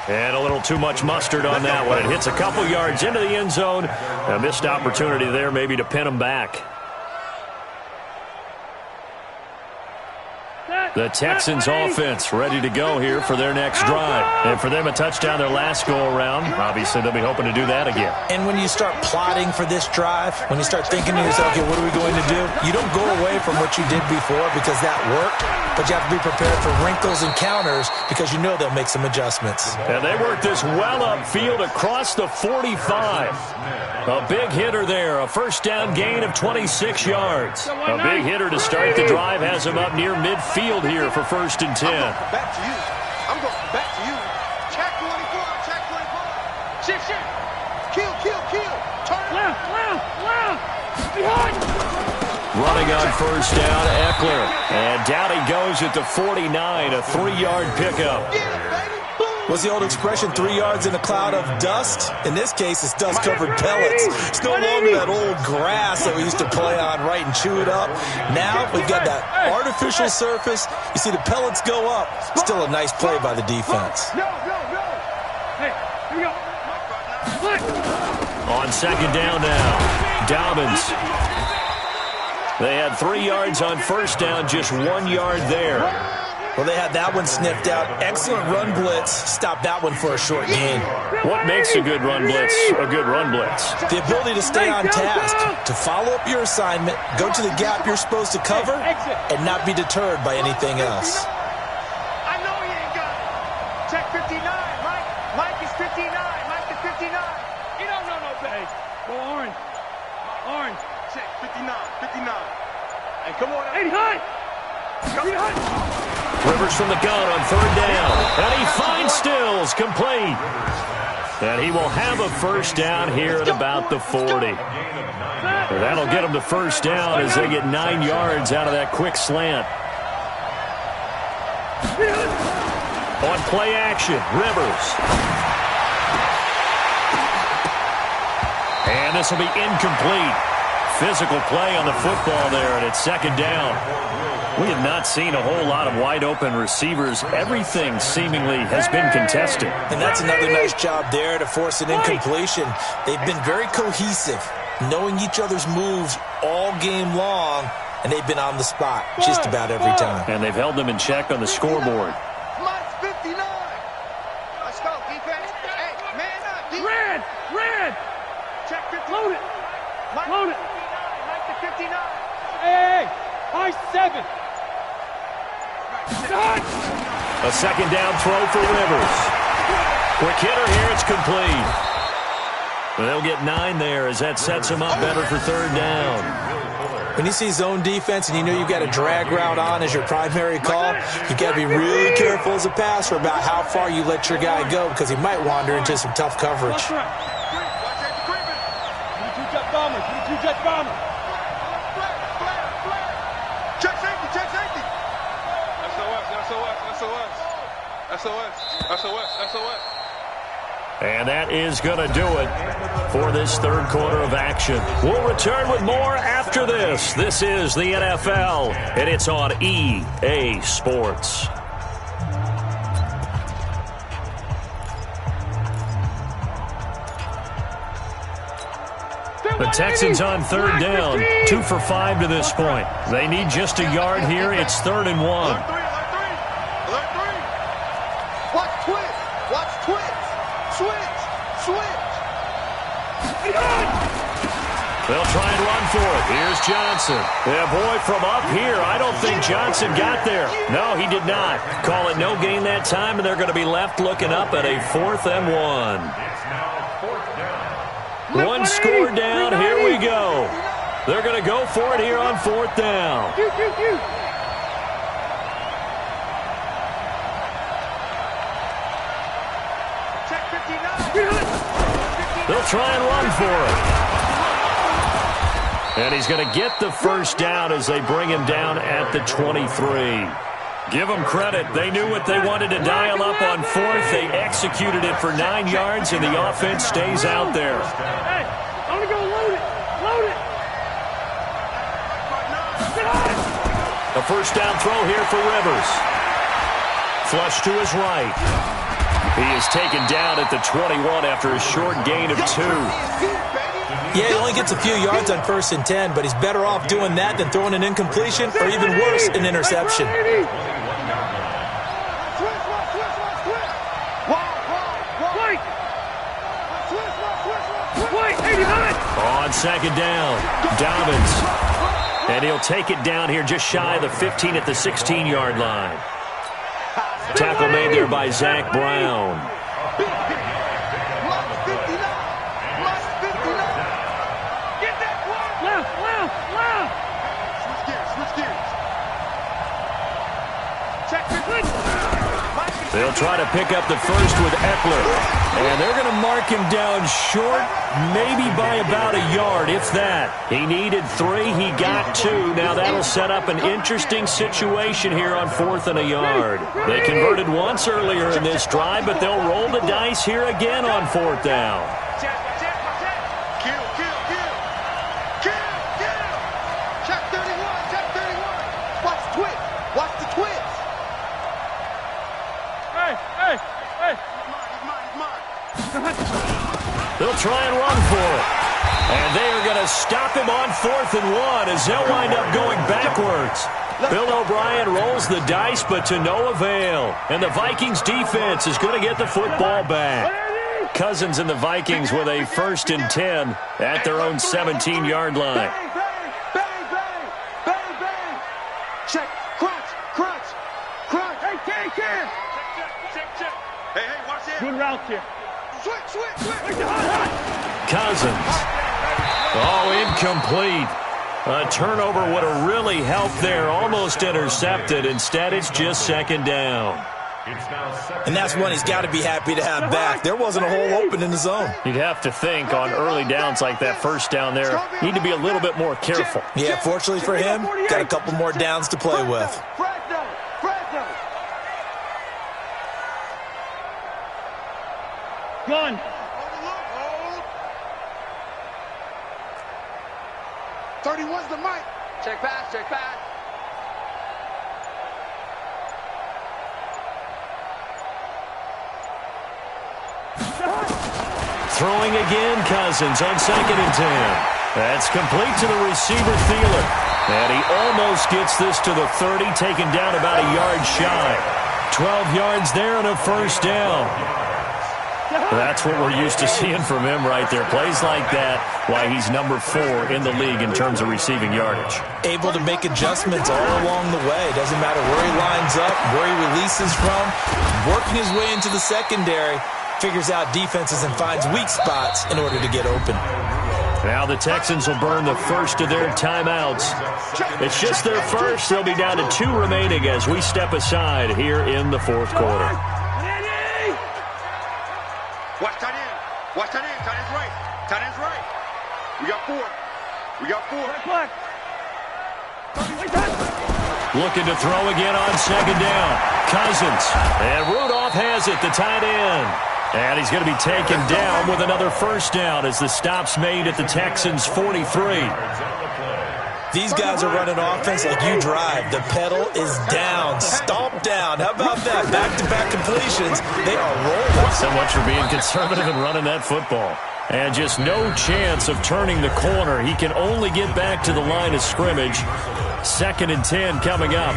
And a little too much mustard on that one. It hits a couple yards into the end zone. A missed opportunity there maybe to pin him back. The Texans offense ready to go here for their next drive. And for them, a touchdown their last go-around. Obviously, they'll be hoping to do that again. And when you start plotting for this drive, when you start thinking to yourself, okay, what are we going to do? You don't go away from what you did before because that worked, but you have to be prepared for wrinkles and counters because you know they'll make some adjustments. And they work this well upfield across the 45. A big hitter there, a first down gain of 26 yards. A big hitter to start the drive has him up near midfield here for 1st and 10. Back to you. I'm going back to you. Check 24. Check 24. Shift. Kill. Turn. Left. Behind. Running on first down, Eckler. And down he goes at the 49, a 3-yard pickup. Get it, baby. What's the old expression, 3 yards in a cloud of dust? In this case, it's dust-covered pellets. It's no longer that old grass that we used to play on, right, and chew it up. Now we've got that artificial surface. You see the pellets go up. Still a nice play by the defense. Hey, here we go. On second down now, Dobbins. They had 3 yards on first down, just 1 yard there. Well, they had that one sniffed out. Excellent run blitz. Stopped that one for a short gain. What makes a good run blitz a good run blitz? The ability to stay on task, to follow up your assignment, go to the gap you're supposed to cover, and not be deterred by anything else. I know he ain't got it. Check 59. Mike is 59. Mike is 59. You don't know no better. Go orange. Orange. Check 59. 59. Hey, come on. 80 high. Rivers from the gun on third down. And he finds Stills, complete. And he will have a first down here at about the 40. That'll get him the first down as they get 9 yards out of that quick slant. On play action, Rivers. And this will be incomplete. Physical play on the football there, and it's second down. We have not seen a whole lot of wide-open receivers. Everything seemingly has been contested. And that's another nice job there to force an incompletion. They've been very cohesive, knowing each other's moves all game long, and they've been on the spot just about every time. And they've held them in check on the scoreboard. Mike's 59. Let's go, defense. Hey, man up. Red. Red. Check 59. Load it. Mike Load it. 59. Mike to 59. Hey. High 7. A second down throw for Rivers. Quick hitter here, it's complete. They'll get 9 there as that sets him up better for third down. When you see zone defense and you know you've got a drag route on as your primary call, you've got to be really careful as a passer about how far you let your guy go because he might wander into some tough coverage. 22 jet bombers. 22 jet bombers. Check safety. Check safety. SOS. And that is going to do it for this third quarter of action. We'll return with more after this. This is the NFL, and it's on EA Sports. The Texans on third down, 2 for 5 to this point. They need just a yard here. It's 3rd and 1. Watch twist. Watch twist. Switch. They'll try and run for it. Here's Johnson. Yeah, boy, from up here, I don't think Johnson got there. No, he did not. Call it no gain that time, and they're going to be left looking up at a 4th and 1. One score down. Here we go. They're going to go for it here on 4th down. They'll try and run for it. And he's going to get the first down as they bring him down at the 23. Give them credit. They knew what they wanted to dial up on 4th. They executed it for 9 yards, and the offense stays out there. Hey, I'm going to go load it. A first down throw here for Rivers. Flush to his right. He is taken down at the 21 after a short gain of 2. Yeah, he only gets a few yards on 1st and 10, but he's better off doing that than throwing an incompletion or even worse, an interception. On second down, Dobbins. And he'll take it down here just shy of the 15 at the 16-yard line. Tackle made there by Zach Brown. They'll try to pick up the first with Eckler. And they're going to mark him down short, maybe by about a yard, if that. He needed 3. He got 2. Now that'll set up an interesting situation here on 4th and a yard. They converted once earlier in this drive, but they'll roll the dice here again on 4th down. Check 31. Watch the twist. Hey. They'll try and run for it. And they are going to stop him on 4th and 1 as they'll wind up going backwards. Bill O'Brien rolls the dice, but to no avail. And the Vikings defense is going to get the football back. Cousins and the Vikings with a 1st and 10 at their own 17-yard line. Bang, bang, bang, bang, bang. Check, crunch. Hey, Ken. Check. Hey, watch it. Good route here. Switch. Cousins. Oh, incomplete. A turnover would have really helped there. Almost intercepted. Instead, it's just 2nd down. And that's one he's got to be happy to have back. There wasn't a hole open in the zone. You'd have to think on early downs like that, 1st down there, need to be a little bit more careful. Yeah, fortunately for him, got a couple more downs to play with. Fresno. 31's the mic. Check pass. Throwing again, Cousins on 2nd and 10. That's complete to the receiver, Thielen. And he almost gets this to the 30, taken down about a yard shy. 12 yards there and a 1st down. That's what we're used to seeing from him right there. Plays like that, why he's number 4 in the league in terms of receiving yardage. Able to make adjustments all along the way. Doesn't matter where he lines up, where he releases from. Working his way into the secondary. Figures out defenses and finds weak spots in order to get open. Now the Texans will burn the first of their timeouts. It's just their first. They'll be down to 2 remaining as we step aside here in the 4th quarter. Watch tight end. Tight end's right. We got 4. Looking to throw again on 2nd down. Cousins. And Rudolph has it, the tight end. And he's going to be taken down with another 1st down as the stop's made at the Texans' 43. These guys are running offense like you drive. The pedal is down, stomped down. How about that? Back-to-back completions. They are rolling. So much for being conservative and running that football. And just no chance of turning the corner. He can only get back to the line of scrimmage. 2nd and 10 coming up.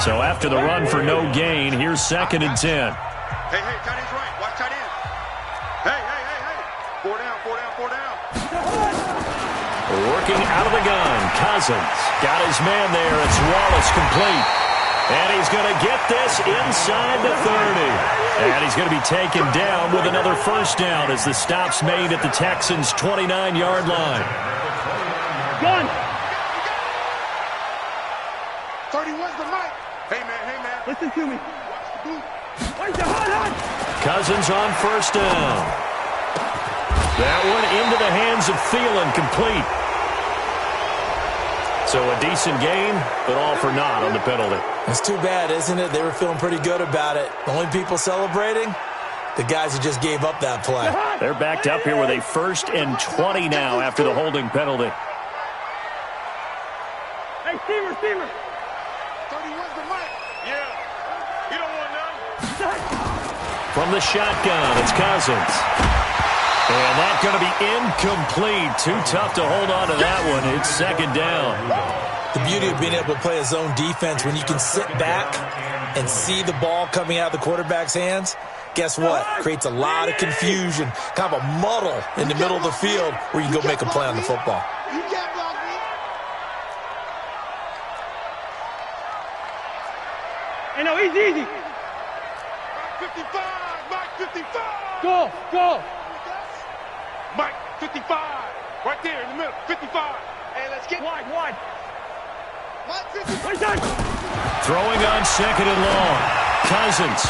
So after the run for no gain, here's 2nd and 10. Hey, tight end's right. Watch tight end. Hey. 4 down. Working out of the gun. Cousins got his man there. It's Wallace complete. And he's going to get this inside the 30. And he's going to be taken down with another 1st down as the stop's made at the Texans' 29-yard line. 31's the mic. Hey, man. Listen to me. Cousins on 1st down. That one into the hands of Thielen, complete. So a decent gain, but all for naught on the penalty. It's too bad, isn't it? They were feeling pretty good about it. The only people celebrating, the guys who just gave up that play. They're backed up here with a 1st and 20 now after the holding penalty. Hey, receiver. 31's the mic. Yeah. You don't want none. From the shotgun, it's Cousins. And that's going to be incomplete. Too tough to hold on to that one. It's 2nd down. The beauty of being able to play a zone defense when you can sit back and see the ball coming out of the quarterback's hands, guess what? Creates a lot of confusion, kind of a muddle in the middle of the field where you can go make a play on the football. You can't block me. Hey, no, easy. Mike 55. Go. Mike 55. Right there in the middle. 55. Hey, let's get Wide. Mike 55. Throwing on 2nd and long. Cousins.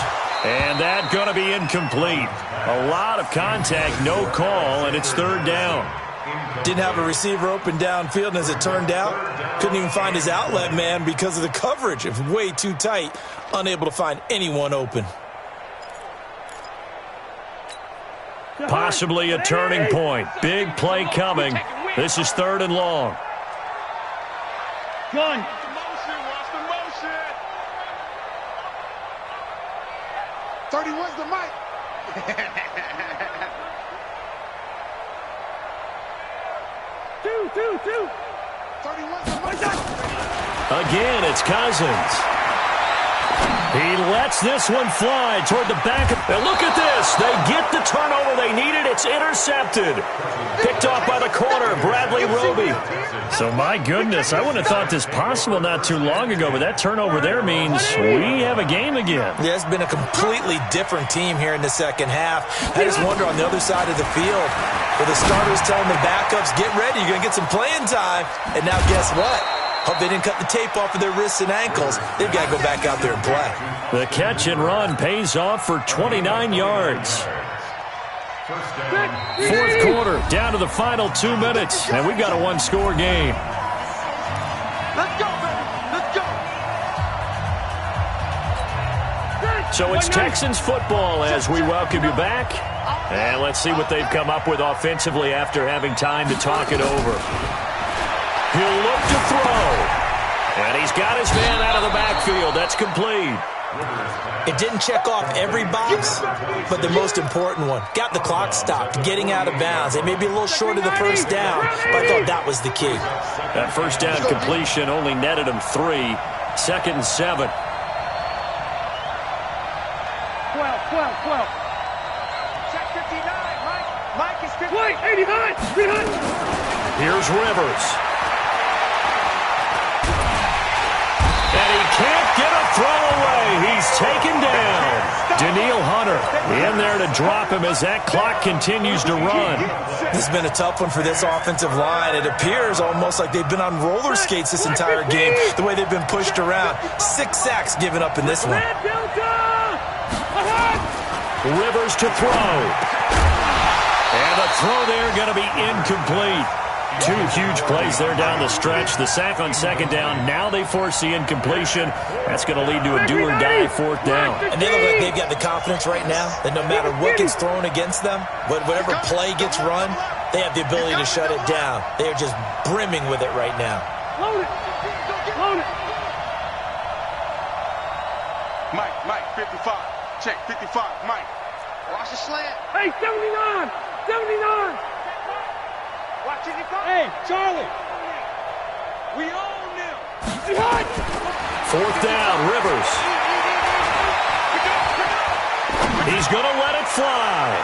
And that going to be incomplete. A lot of contact, no call, and it's 3rd down. Didn't have a receiver open downfield, and as it turned out, couldn't even find his outlet man because of the coverage. It was way too tight, unable to find anyone open. Possibly a turning point. Big play coming. This is 3rd and long. Gun. Watch the motion. 31's the mic. Two. Again, it's Cousins. He lets this one fly toward the back. And look at this. They get the turnover they needed. It's intercepted. Picked off by the corner, Bradley Roby. So, my goodness, I wouldn't have thought this possible not too long ago, but that turnover there means we have a game again. Yeah, it's been a completely different team here in the second half. I just wonder on the other side of the field, where the starters telling the backups, get ready, you're going to get some playing time. And now guess what? Hope they didn't cut the tape off of their wrists and ankles. They've got to go back out there and play. The catch and run pays off for 29 yards. Fourth quarter, down to the final 2 minutes, and we've got a one-score game. Let's go, baby. Let's go. So it's Texans football as we welcome you back. And let's see what they've come up with offensively after having time to talk it over. He'll look to throw. And he's got his man out of the backfield. That's complete. It didn't check off every box, but the most important one. Got the clock stopped, getting out of bounds. They may be a little short of the first down, but I thought that was the key. That first down completion only netted him 3. 2nd and 7. 12. Check 59, Mike. Mike is 59. Wait, 89. Here's Rivers. And he can't get a throw away. He's taken down. Daniil Hunter in there to drop him as that clock continues to run. This has been a tough one for this offensive line. It appears almost like they've been on roller skates this entire game, the way they've been pushed around. 6 sacks given up in this one. Rivers to throw. And the throw there going to be incomplete. 2 huge plays there down the stretch. The sack on 2nd down. Now they force the incompletion. That's going to lead to a do-or-die 4th down. And they look like they've got the confidence right now that no matter what gets thrown against them, whatever play gets run, they have the ability to shut it down. They are just brimming with it right now. Load it. Mike, 55. Check, 55, Mike. Watch the slant. Hey, 79. Watch it, he comes. Hey, Charlie. We own them. 4th down, Rivers. He's going to let it fly.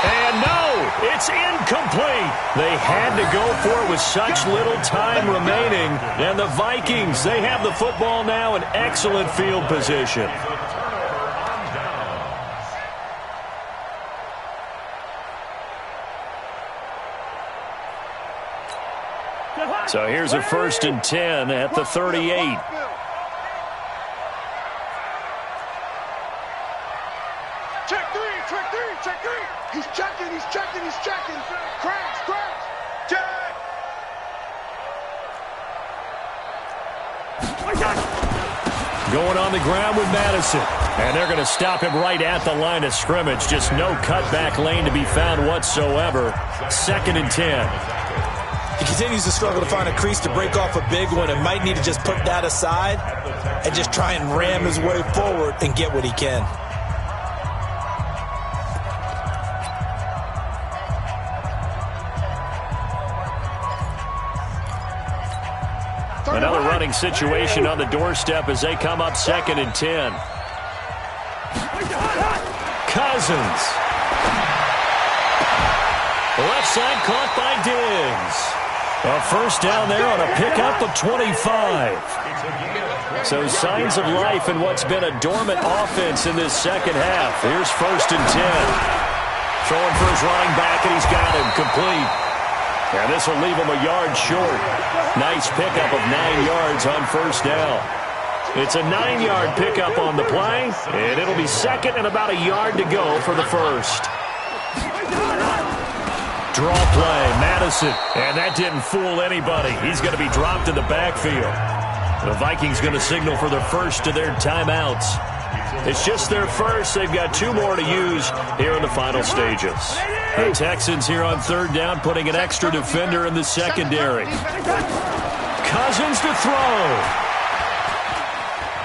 And no, it's incomplete. They had to go for it with such little time remaining. And the Vikings, they have the football now in excellent field position. So here's a 1st and 10 at the 38. Check three. He's checking. Crash. Check. Going on the ground with Madison. And they're going to stop him right at the line of scrimmage. Just no cutback lane to be found whatsoever. 2nd and 10. He continues to struggle to find a crease to break off a big one and might need to just put that aside and just try and ram his way forward and get what he can. Another running situation on the doorstep as they come up 2nd and 10. Cousins. Left side caught by Diggs. A 1st down there on a pickup of 25. So signs of life in what's been a dormant offense in this second half. Here's 1st and 10. Throwing for his running back, and he's got him complete. And this will leave him a yard short. Nice pickup of 9 yards on 1st down. It's a 9-yard pickup on the play, and it'll be 2nd and about a yard to go for the 1st. Draw play, Madison, and that didn't fool anybody. He's going to be dropped in the backfield. The Vikings going to signal for the first of their timeouts. It's just their first. They've got 2 more to use here in the final stages. The Texans here on 3rd down, putting an extra defender in the secondary. Cousins to throw.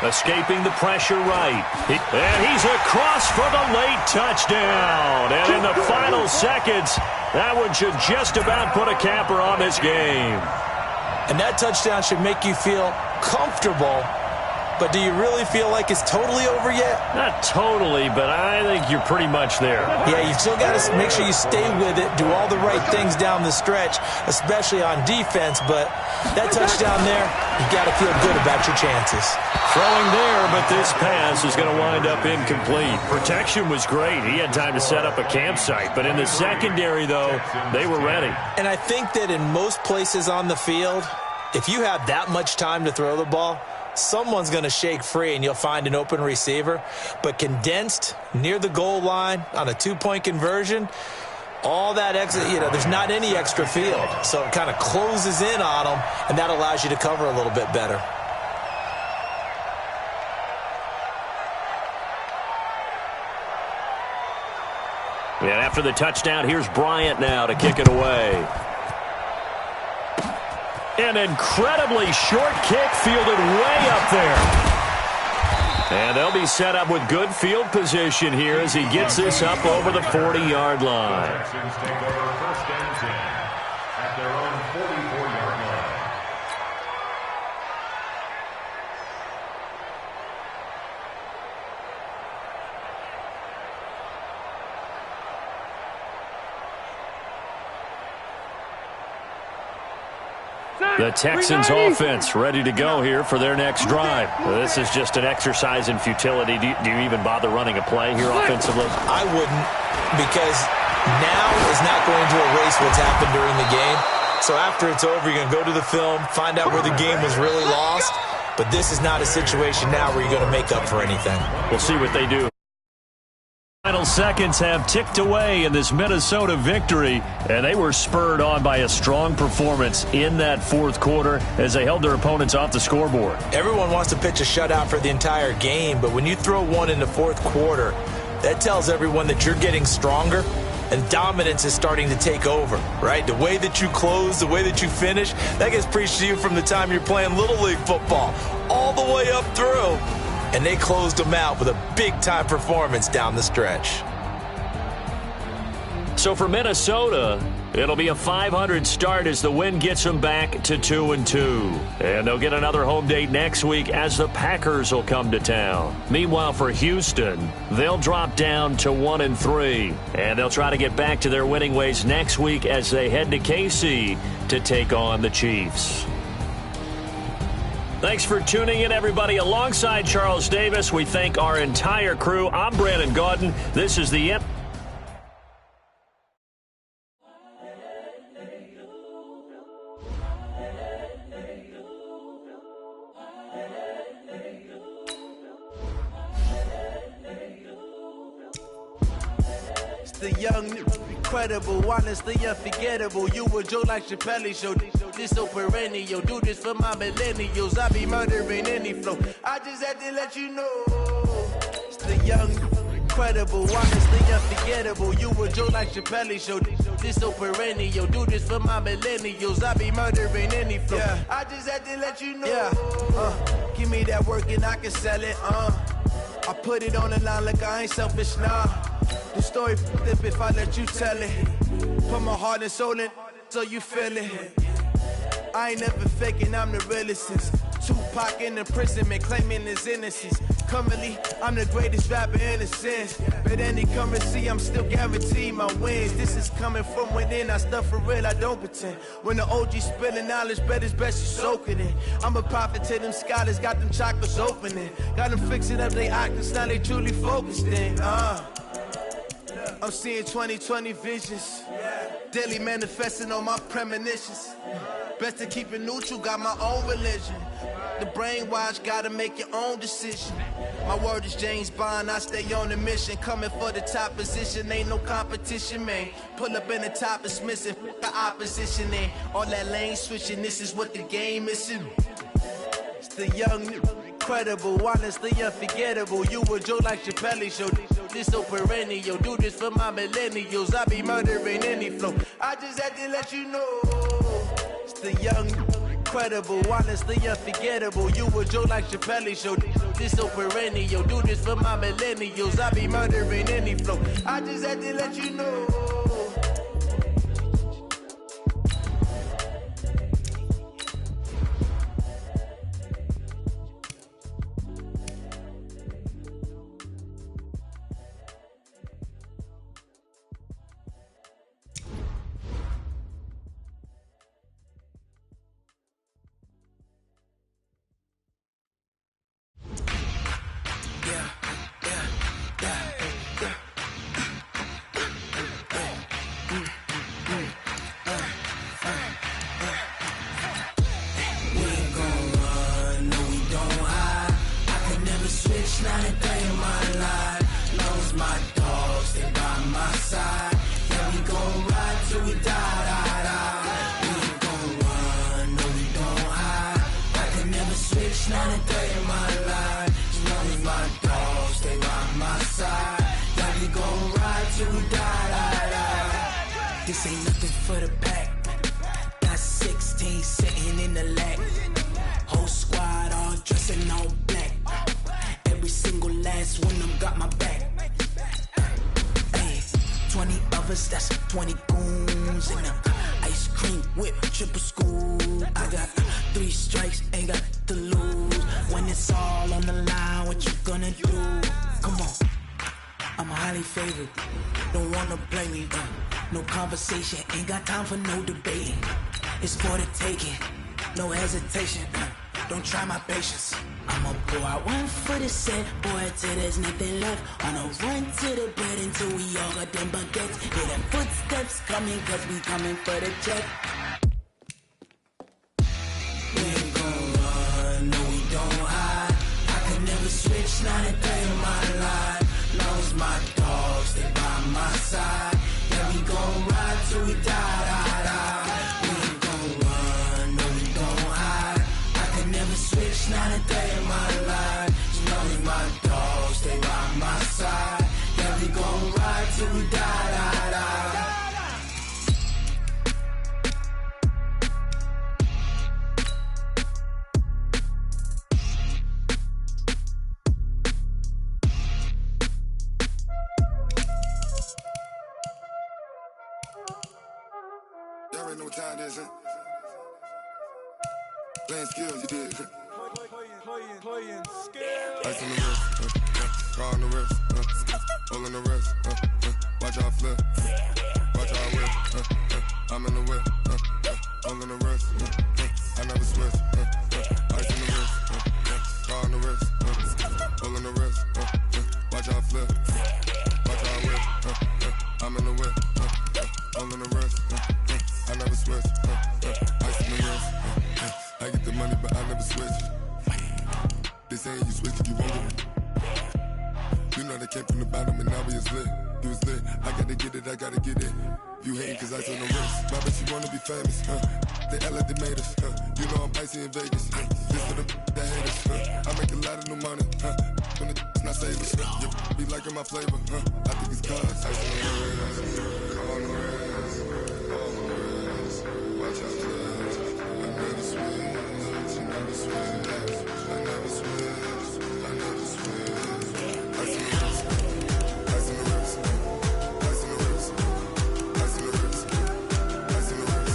Escaping the pressure right. And he's across for the late touchdown. And in the final seconds, that one should just about put a capper on this game. And that touchdown should make you feel comfortable. But do you really feel like it's totally over yet? Not totally, but I think you're pretty much there. Yeah, you've still got to make sure you stay with it, do all the right things down the stretch, especially on defense. But that touchdown there, you've got to feel good about your chances. Throwing there, but this pass is going to wind up incomplete. Protection was great. He had time to set up a campsite. But in the secondary, though, they were ready. And I think that in most places on the field, if you have that much time to throw the ball, someone's going to shake free and you'll find an open receiver. But condensed near the goal line on a two-point conversion, all that extra, there's not any extra field. So it kind of closes in on them, and that allows you to cover a little bit better. And after the touchdown, here's Bryant now to kick it away. An incredibly short kick fielded way up there. And they'll be set up with good field position here as he gets this up over the 40-yard line. The Texans take over first and 10 at their own 44-yard line. The Texans offense ready to go here for their next drive. This is just an exercise in futility. Do you even bother running a play here offensively? I wouldn't, because now is not going to erase what's happened during the game. So after it's over, you're going to go to the film, find out where the game was really lost. But this is not a situation now where you're going to make up for anything. We'll see what they do. Final seconds have ticked away in this Minnesota victory, and they were spurred on by a strong performance in that fourth quarter as they held their opponents off the scoreboard. Everyone wants to pitch a shutout for the entire game, but when you throw one in the fourth quarter, that tells everyone that you're getting stronger and dominance is starting to take over, right? The way that you close, the way that you finish, that gets preached to you from the time you're playing Little League football all the way up through. And they closed them out with a big-time performance down the stretch. So for Minnesota, it'll be a .500 start as the win gets them back to 2-2. And they'll get another home date next week as the Packers will come to town. Meanwhile, for Houston, they'll drop down to 1-3. And they'll try to get back to their winning ways next week as they head to KC to take on the Chiefs. Thanks for tuning in, everybody. Alongside Charles Davis, we thank our entire crew. I'm Brandon Gaudin. This is the The young, incredible, honestly unforgettable. You a Joe like Chappelle show. This so perennial. Do this for my millennials. I be murdering any flow. I just had to let you know. It's the young, incredible, honestly unforgettable. You a Joe like Chappelle show. This so perennial. Do this for my millennials. I be murdering any flow. Yeah. I just had to let you know. Yeah. Give me that work and I can sell it. I put it on the line like I ain't selfish, nah. The story flip if I let you tell it. Put my heart and soul in so you feel it. I ain't never faking, I'm the realest since Tupac in imprisonment, claiming his innocence. Currently, I'm the greatest rapper in a sense. But any currency, I'm still guaranteed my wins. This is coming from within, I stuff for real, I don't pretend. When the OG spilling knowledge, bet it's best you soak it in. I'm a prophet to them scholars, got them chakras opening. Got them fixing up they octaves, now they truly focused in. I'm seeing 2020 visions. Daily manifesting on my premonitions. Best to keep it neutral, got my own religion. The brainwash, gotta make your own decision. My word is James Bond, I stay on the mission. Coming for the top position, ain't no competition, man. Pull up in the top, it's missing, the opposition in. All that lane switching, this is what the game is in. It's the young, incredible, honestly unforgettable. You a Joe like Chappelle show. This so perennial. Do this for my millennials. I be murdering any flow. I just had to let you know. It's the young, incredible, honestly unforgettable. You a Joe like Chappelle show. This so perennial. Do this for my millennials. I be murdering any flow. I just had to let you know. Not a day in my life. Knows my dogs, they by my side. Yeah, we gon' ride till we die, die, die. We ain't gon' run, no, we don't hide. I can never switch, not a day in my life. Knows my dogs, they by my side. Yeah, we gon' ride till we die, die, die. This ain't nothing for the pack. Got 16 sitting in the lap. Whole squad all dressing all black. Every single last one of them got my back. Hey, 20 of us, that's 20 goons. And ice cream whip, triple scoop. I got 3 strikes, ain't got to lose. When it's all on the line, what you gonna do? Come on, I'm highly favored. Don't wanna blame me, no conversation. Ain't got time for no debating. It's for the taking, no hesitation. Don't try my patience. I'ma pour out one for the set, boy, till there's nothing left. On a run to the bread until we all got them baguettes. Hear them footsteps coming, cause we coming for the check. We ain't gon' run, no, we don't hide. I can never switch, not a day in my life. Lost my dogs, they by my side. Yeah, we gon' ride till we die, die, die. We ain't gon' run, no, we don't hide. I can never switch, not a day in my life. You know my dogs, they by my side. Yeah, we gon' ride till we die, die, die. Y'all already know what time it is, huh? Playing skills, you did. Playing skills. Ice on the wrist, car on the wrist, hole in the wrist, watch out flip, watch out whip, I'm in the whip, hole in the wrist, I never switch, ice on the wrist, car on the wrist, hole in the wrist, watch out flip, watch out whip, I'm in the whip, hole in the wrist, I never switch, ice on the wrist, I get the money but I never switch. They saying you switch if you want it. You know they came from the bottom and now we is lit. You was lit, I gotta get it, I gotta get it. You hating cause I on the wrist. My bitch, you wanna be famous, They act like they made us, You know I'm icy in Vegas, This for the that hate us, I make a lot of new money, When it's not savers, You be liking my flavor, I think it's cause ice on the wrist, on the wrist, on the wrist. Watch out, cuz I never switch, I never switch. I never switch, I never switch. Ice in the wrist, ice in the wrist, ice in the wrist, ice in the wrist, ice in the wrist,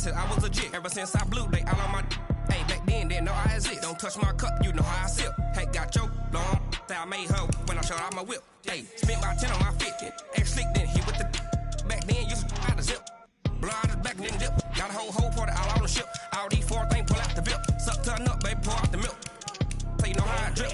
I was legit ever since I blew they all on my hey back then didn't know I exist. Don't touch my cup, you know how I sip. Hey, got your long I made her when I showed out my whip. Hey, spent about 10 on my fit. Ex slick then hit with the back then used to out the zip. Blind back then dip. Got a whole party all on the ship. All these 4 things pull out the bip. Suck turn up, baby, pour out the milk. So you know how I drip.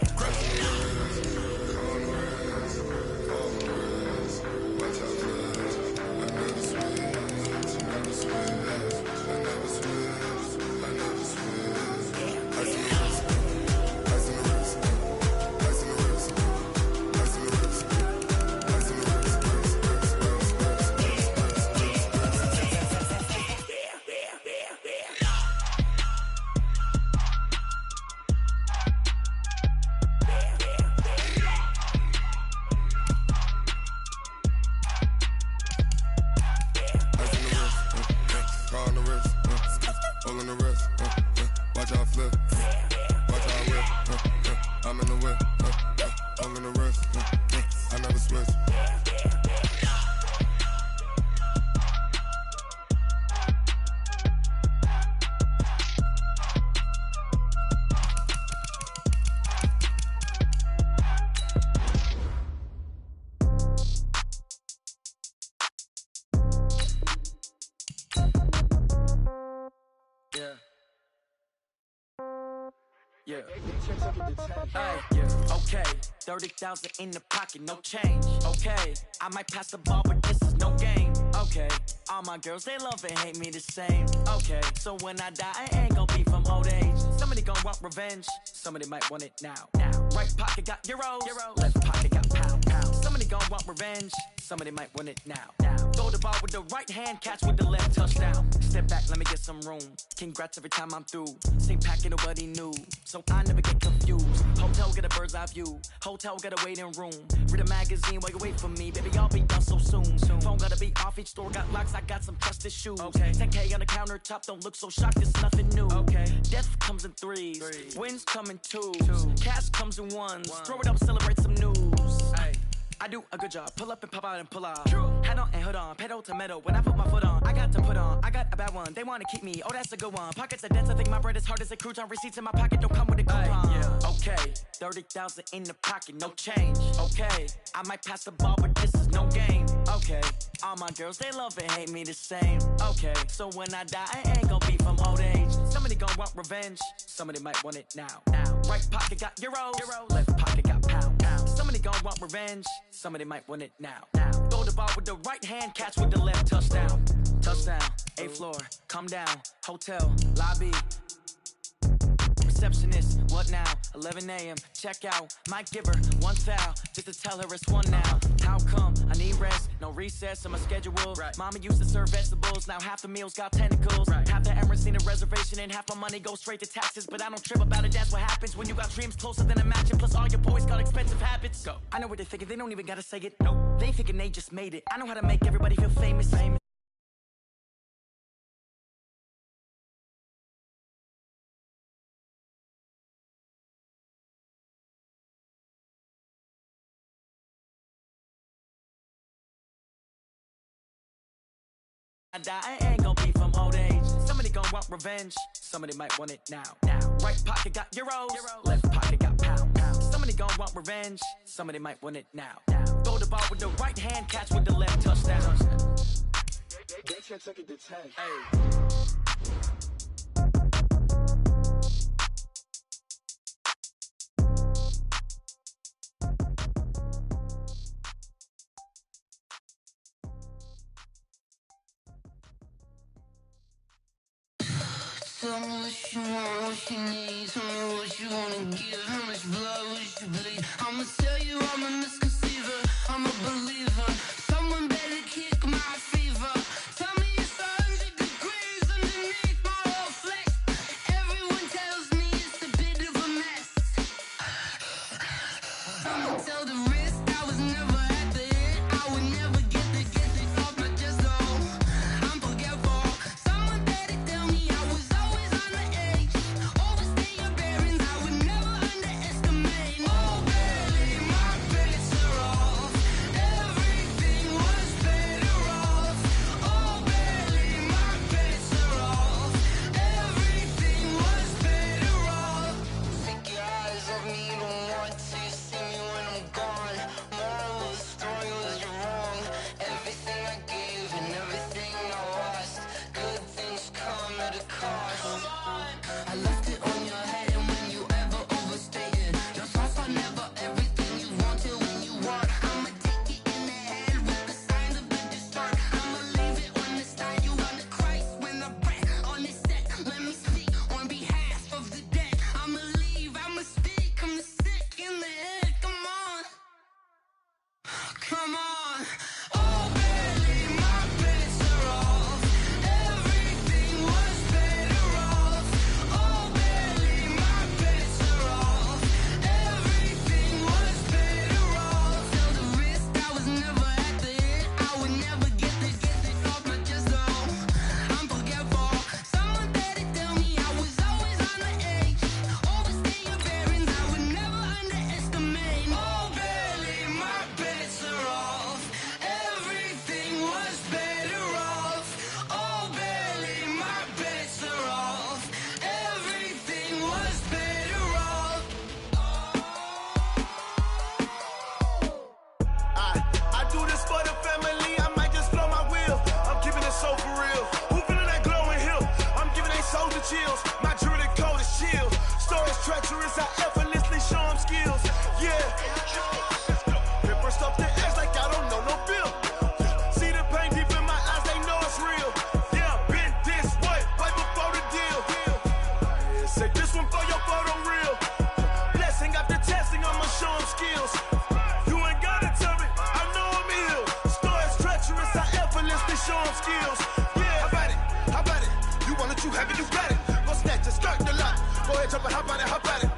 yeah. Okay, 30,000 in the pocket, no change. Okay, I might pass the ball, but this is no game. Okay, all my girls, they love and hate me the same. Okay, so when I die, I ain't gon' be from old age. Somebody gon' want revenge, somebody might want it now. Right pocket got euros, left pocket got pound. Somebody gon' want revenge, somebody might want it now. Throw the ball with the right hand, catch with the left, touchdown. Step back, let me get some room. Congrats every time I'm through. Same packet, nobody knew, so I never get confused. Hotel get a bird's eye view. Hotel got a waiting room. Read a magazine while you wait for me, baby. I'll be done so soon. Phone gotta be off. Each store got locks. I got some trusted shoes. 10K on the countertop. Don't look so shocked. It's nothing new. Death comes in threes. Wins come in twos. Cash comes in ones. Throw it up, celebrate some news. I do a good job. Pull up and pop out and pull out. Head on and hood on. Pedal to metal. When I put my foot on, I got to put on. I got a bad one. They want to keep me. Oh, that's a good one. Pockets are dense. I think my bread is hard as a crouton. Receipts in my pocket don't come with a coupon. Okay, 30,000 in the pocket, no change. Okay, I might pass the ball, but this is no game. Okay, all my girls, they love and hate me the same. Okay, so when I die, I ain't gon' be from old age. Somebody gon' want revenge. Somebody might want it now. Right pocket got euros. Left pocket got pound. Somebody gon' want revenge. Somebody might want it now. Throw the ball with the right hand, catch with the left, touchdown. Touchdown, 8th floor, come down, hotel, lobby. Receptionist, what now? 11 a.m., check out. Might give her one foul, just to tell her it's one now. How come? I need rest, no recess on my schedule. Mama used to serve vegetables, now half the meals got tentacles. Half the Emirates need a reservation and half my money goes straight to taxes. But I don't trip about it, that's what happens when you got dreams closer than a match. Plus all your boys got expensive habits. Go. I know what they're thinking, they don't even gotta say it. Nope. They thinking they just made it. I know how to make everybody feel famous. I die, I ain't gon' be from old age. Somebody gon' want revenge. Somebody might want it now. Right pocket got euros. Left pocket got pound. Somebody gon' want revenge. Somebody might want it now. Throw the ball with the right hand, catch with the left, touchdown. They can't take it to 10. Tell me what you want, what you need. Tell me what you wanna give. How much blood would you bleed? I'ma tell you I'm a misconceiver. I'm a believer. Someone better kick my fever. Tell me it's 100 degrees underneath my whole flesh. Everyone tells me it's a bit of a mess. I'ma tell the risk I was never at the end. I would never get it off my chest though. I'm forgetful. Someone better tell me I was always on the edge. Overstay your bearings, I would never underestimate. Oh baby, my bets are off. Everything was better off. Oh baby, my bets are off. Everything was better off. Take your eyes off me, don't want to see me when I'm gone. More skills. You ain't gotta tell me, I know I'm ill. Stories treacherous, I effortlessly show them skills. Yeah, how about it? You want it, you have it, you got it. Go snatch it, start the lot. Go ahead, jump it, how about it?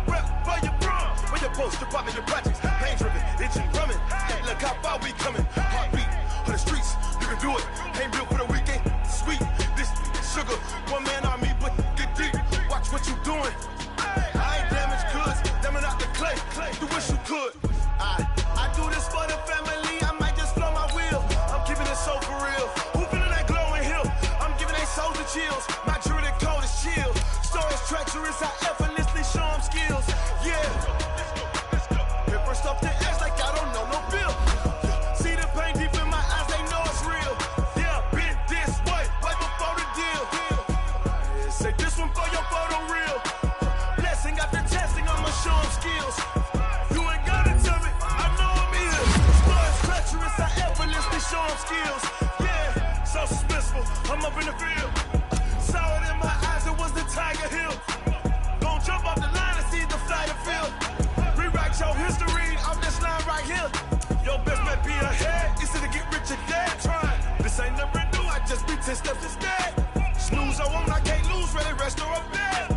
Rep for your bro, for your post, your pop, and your projects. Pain driven, itching, drumming. Look how far we coming. Heartbeat on the streets, you can do it. Ain't built for the weekend. Sweet, this sugar, one man army, but get deep. Watch what you doing. I ain't damaged goods, damn out the clay. You wish you could. I do this for the family. I might just blow my wheel. I'm keeping it so for real. Who feeling that glowing hill? I'm giving they souls the chills. My jewelry cold is chill. Stories treacherous, I effortlessly show them skills. Yeah. Hit first off the edge like I don't know no bill. See the pain deep in my eyes, they know it's real. Yeah, been this way, way before the deal. Say this one for your photo reel. Blessing after testing, I'ma show them skills. You ain't gotta tell me, I know I'm ill. Stories treacherous, I effortlessly show them skills. Yeah, so suspenseful, I'm up in the field. Saw it in my eyes, it was the Tiger Hill. Gon' jump off the line and see the flight of field. Rewrite your history off this line right here. Your best might be ahead, easy to get rich or dead. Trying, this ain't never new, I just be 10 steps instead. Snooze, I won't, I can't lose, ready, rest or up bed.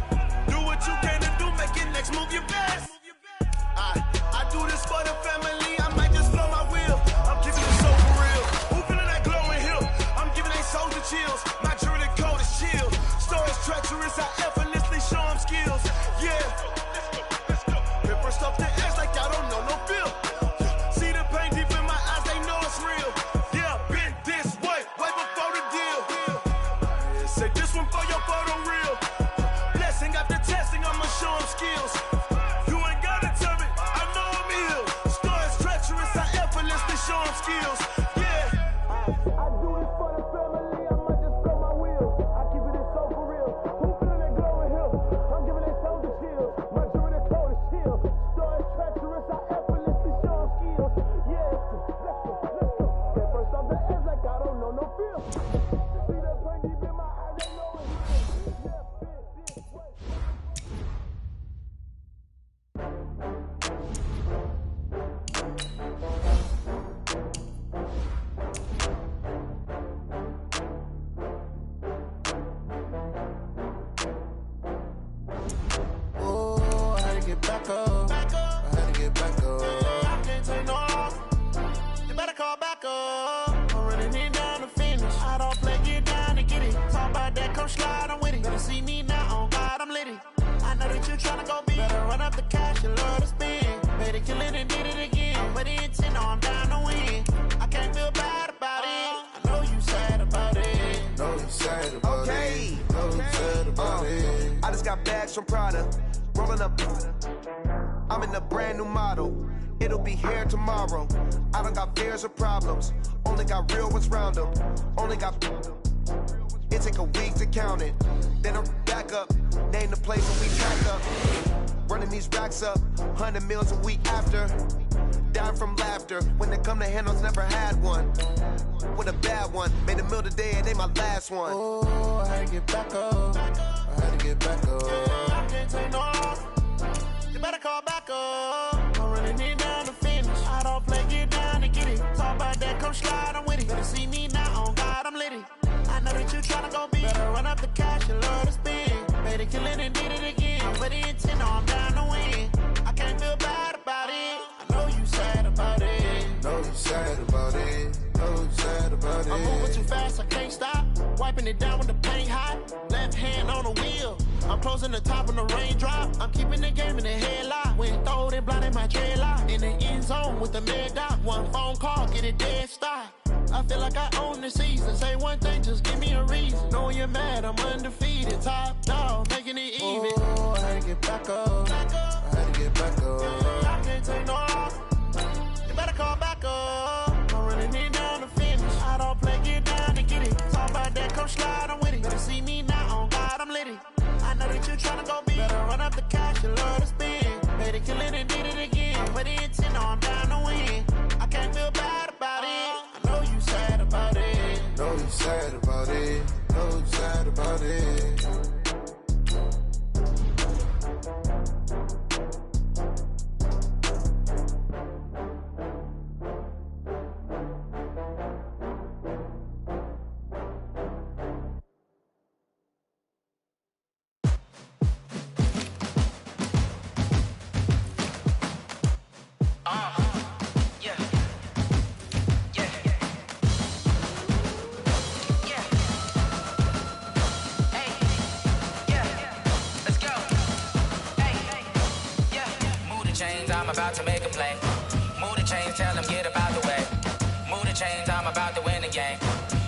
Do what you can to do, make it next move your best. I do this for the family, I might just blow my wheel. I'm keeping it so for real. Who feeling that glowing hill? I'm giving they souls the chills. My jewelry cold is chill. Stories treacherous, I effortlessly show them skills. Yeah. Hit first off the edge like I don't know no feel. See the pain deep in my eyes, they know it's real. Yeah, been this way, way before the deal. Say this one for your photo reel. Blessing after testing, I'ma show them skills. You ain't gotta tell me, I know I'm ill. Stories treacherous, I effortlessly show them skills. Yeah. I do this for the family, I might just blow my wheel. I keep it so for real. Who feeling that glowing hill? I'm giving they souls the chills. My jewelry cold is chill. Stories treacherous, I effortlessly show them skills. Yeah, let's go. Get first off the edge like I don't know no feel. See that pain deep in my eyes, they know it's real. Yeah, been this way. Oh, I had to get back up. I had to get back up. I can't take no loss. You better call back up. I'm running it down to finish. I don't play, get down to get it. Talk about that, come slide, I'm with it. Better see me now, on God, I'm litty. I know that you tryna go big. Better run up the cash, you love to spend. Better kill it and did it again. But the intent, no, I'm down to win. I can't feel bad about it. I know you sad about it. Know you sad about it. Know you sad about it. I just got bags from Prada. Rolling up. I'm in a brand new model. It'll be here tomorrow. I don't got fears or problems. Only got real ones round them. Only got. It take a week to count it. Then I'm back up. Name the place where we track up. Running these racks up. 100 meals a week after. Down from laughter. When they come to handles, never had one. With a bad one. Made a meal today and they my last one. Oh, I had to get back up. I had to get back up. I can't take no loss. You better call back up. I'm running it down to finish. I don't play, get down to get it. Talk about that, come slide, I'm with it. Better see me now, on God, I'm litty. I know that you tryna go big. Better run up the cash, you love to spend. Better kill it and did it again. But the intent, no, I'm down to win. I can't feel bad about it. I know you sad about it. Know you sad about it. Know you sad about it. I'm moving too fast, I can't stop. Wiping it down with the paint hot. Left hand on the wheel. I'm closing the top when the raindrop. I'm keeping the game in the headlock. When throwed and blinded my dreadlock. In the end zone with the mad dot. One phone call, get it dead stop. I feel like I own the season. Say one thing, just give me a reason. Knowing you're mad, I'm undefeated. Top dog, making it even. Oh, I had to get back up. I had to get back up. I can't take no loss. You better call back up. I'm running it down to finish. I don't play, get down to get it. Talk about that, come slide, I'm with it. Better see me now, on God, I'm litty. I know that you tryna go big. Better run up the cash, you love to spend. Better kill it and did it again. But the intent, no, I'm down to win. I can't feel bad about it. I know you sad about it. Know you sad about it. Know you sad about it. about to make a play. Move the chains, tell them get about the way. Move the chains, I'm about to win the game.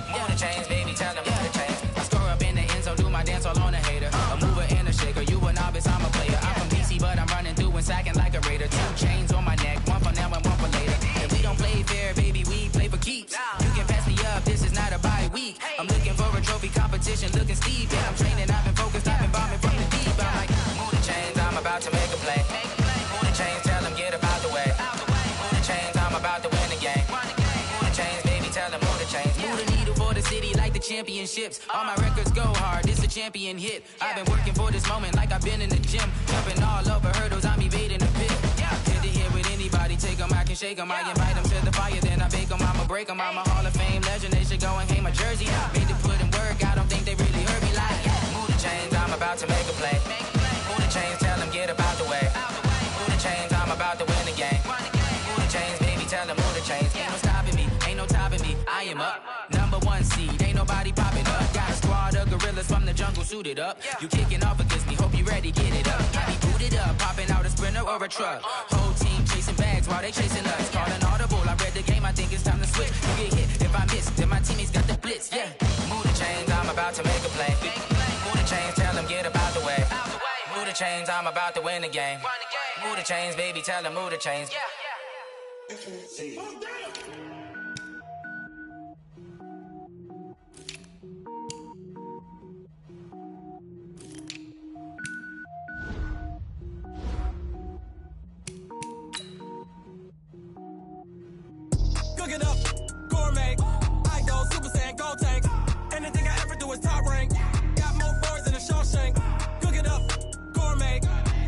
Move the chains, baby, tell them move the chains. I score up in the end zone, do my dance all on a hater. A mover and a shaker, you a novice, I'm a player. I'm from DC, but I'm running through and sacking like a raider. 2 chains on my neck, one for now and one for later. If we don't play fair, baby, we play for keeps. You can pass me up, this is not a bye week. I'm looking for a trophy competition, looking steep. Yeah, I'm training, I've been focused, I've been bombing from the deep. I'm like, move the chains, I'm about to make a play. Move the chains, tell them get about the way. Move the chains, I'm about to win the game. Move the chains, baby, tell them move the chains. Move the needle for the city like the championships. All my records go hard, this a champion hit. I've been working for this moment like I've been in the gym. Jumping all over hurdles, I'm evading the pit. Hit to hit with anybody, take them, I can shake them. I invite them to the fire, then I bake them, I'ma break them. I'm a Hall of Fame legend, they should go and hang my jersey. Made to put in work, I don't think they really heard me like, move the chains, I'm about to make a play. Move the chains, tell them get about the way. Move the chains, I'm about to win the game. Move the chains, baby, tell them move the chains. Ain't no stopping me, ain't no topping me, I am up. Number 1 seed, ain't nobody popping up. Got a squad of gorillas from the jungle suited up. You kicking off against me, hope you ready, get it up. I be booted up, popping out a sprinter or a truck. Whole team chasing bags while they chasing us. Call an audible, I read the game, I think it's time to switch. You get hit, if I miss, then my teammates got the blitz, yeah. Move the chains, I'm about to make a play. Move the chains, tell them get about the way. Move the chains, I'm about to win the game. Move the chains, baby, tell them move the chains. Cook it up, gourmet. I go Super Saiyan, go tank. Anything I ever do is top rank. Got more boys than a Shawshank. Cook it up, gourmet.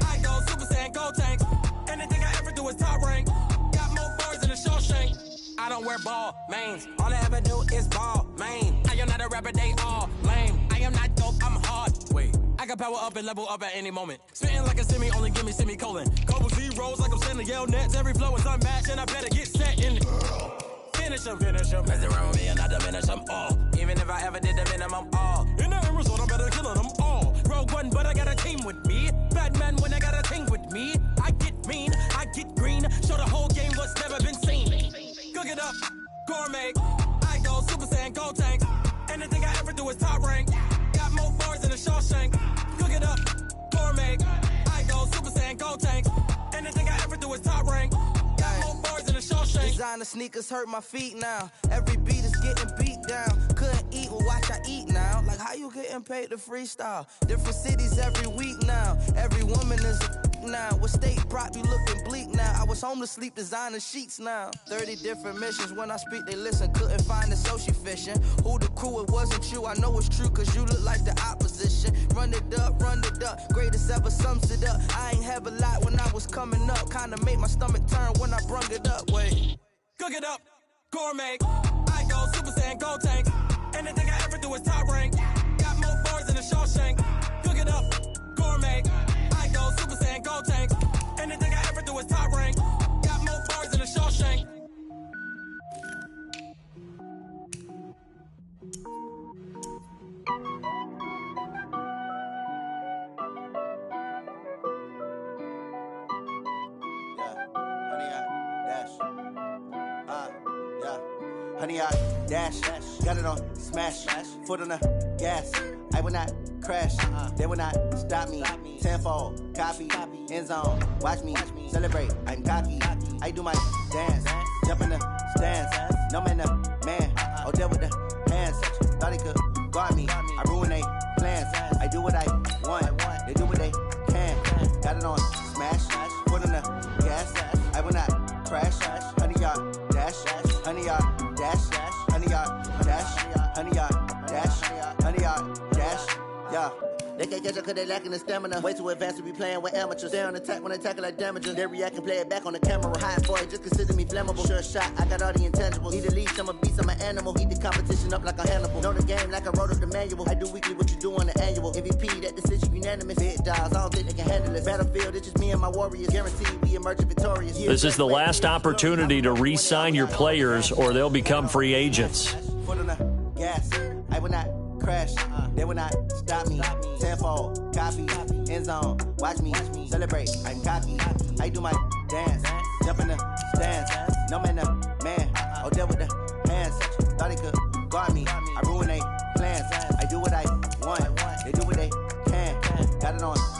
I go Super Saiyan, go tank. Anything I ever do is top rank. Got more boys than a Shawshank. I don't wear ball mains. All I ever do is ball main. I am not a rapper, they all lame. I am not dope, I'm hard. Wait, I can power up and level up at any moment. Spitting like a semi, only give me semicolon. Couple zeros like I'm sending yell nets. Every flow is unmatched and I better get set in. Finish them. Mess around with me and I diminish them all. Even if I ever did the minimum, all. In the end result, I'm better killing them all. Rogue One, but I got a team with me. Batman when I got a team with me. I get mean, I get green. Show the whole game what's never been seen. Cook it up, gourmet. I go Super Saiyan, go tank. Anything I ever do is top rank. Got more bars than a Shawshank. Cook it up, gourmet. I go Super Saiyan, go tank. Anything I ever do is top rank. Got more bars than a Shawshank. Designer sneakers hurt my feet now. Every beat is getting beat down. Couldn't eat, well watch I eat now. Like how you getting paid to freestyle? Different cities every week now. Every woman is a now. What state brought you looking bleak now? I was home to sleep designer sheets now. 30 different missions. When I speak they listen. Couldn't find the social fishing. Who the crew? It wasn't you. I know it's true cause you look like the opposition. Run it up. Greatest ever sums it up. I ain't have a lot when I was coming up. Kinda made my stomach turn when I brung it up. Wait. Cook it up, gourmet. I go Super Saiyan, go tank. Anything I ever do is top rank. Got more bars than a Shawshank. Cook it up, gourmet. I go Super Saiyan, go tank. Anything I ever do is top rank. Got more bars than a Shawshank. Honey, I dash, got it on smash, foot on the gas. I will not crash, they will not stop me. Tenfold, copy, end zone, watch me celebrate. I'm cocky, I do my dance, jump in the stands. No man, the man, oh there with the hands. Thought he could guard me, I ruin they plans. I do what I want, they do what they can. Got it on smash, foot on the gas. I will not crash, honey, y'all dash, honey, y'all dash, honey, y'all dash, honey, y'all dash, honey, y'all dash, yeah. They can't catch up cause they lacking the stamina. Way too advanced to be playing with amateurs. Stay on attack when they tackle like damages. They react and play it back on the camera. High boy, just consider me flammable. Sure shot, I got all the intangibles. Need a leash, I'm a beast, I'm an animal. Eat the competition up like a Hannibal. Know the game like I wrote up the manual. I do weekly what you do on the annual. MVP, that decision unanimous. Big dials, I don't think they can handle it. Battlefield, it's just me and my warriors. Guaranteed we emerge victorious. This is the last opportunity to re-sign your players or they'll become free agents. Foot on the gas, I will not crash, they will not stop me. Tenfold, copy, end zone, watch me celebrate. I'm cocky, I do my dance. Jump in the stands. No man, man. Oh, there with the hands. Thought he could guard me. I ruin they plans. I do what I want. They do what they can. Got it on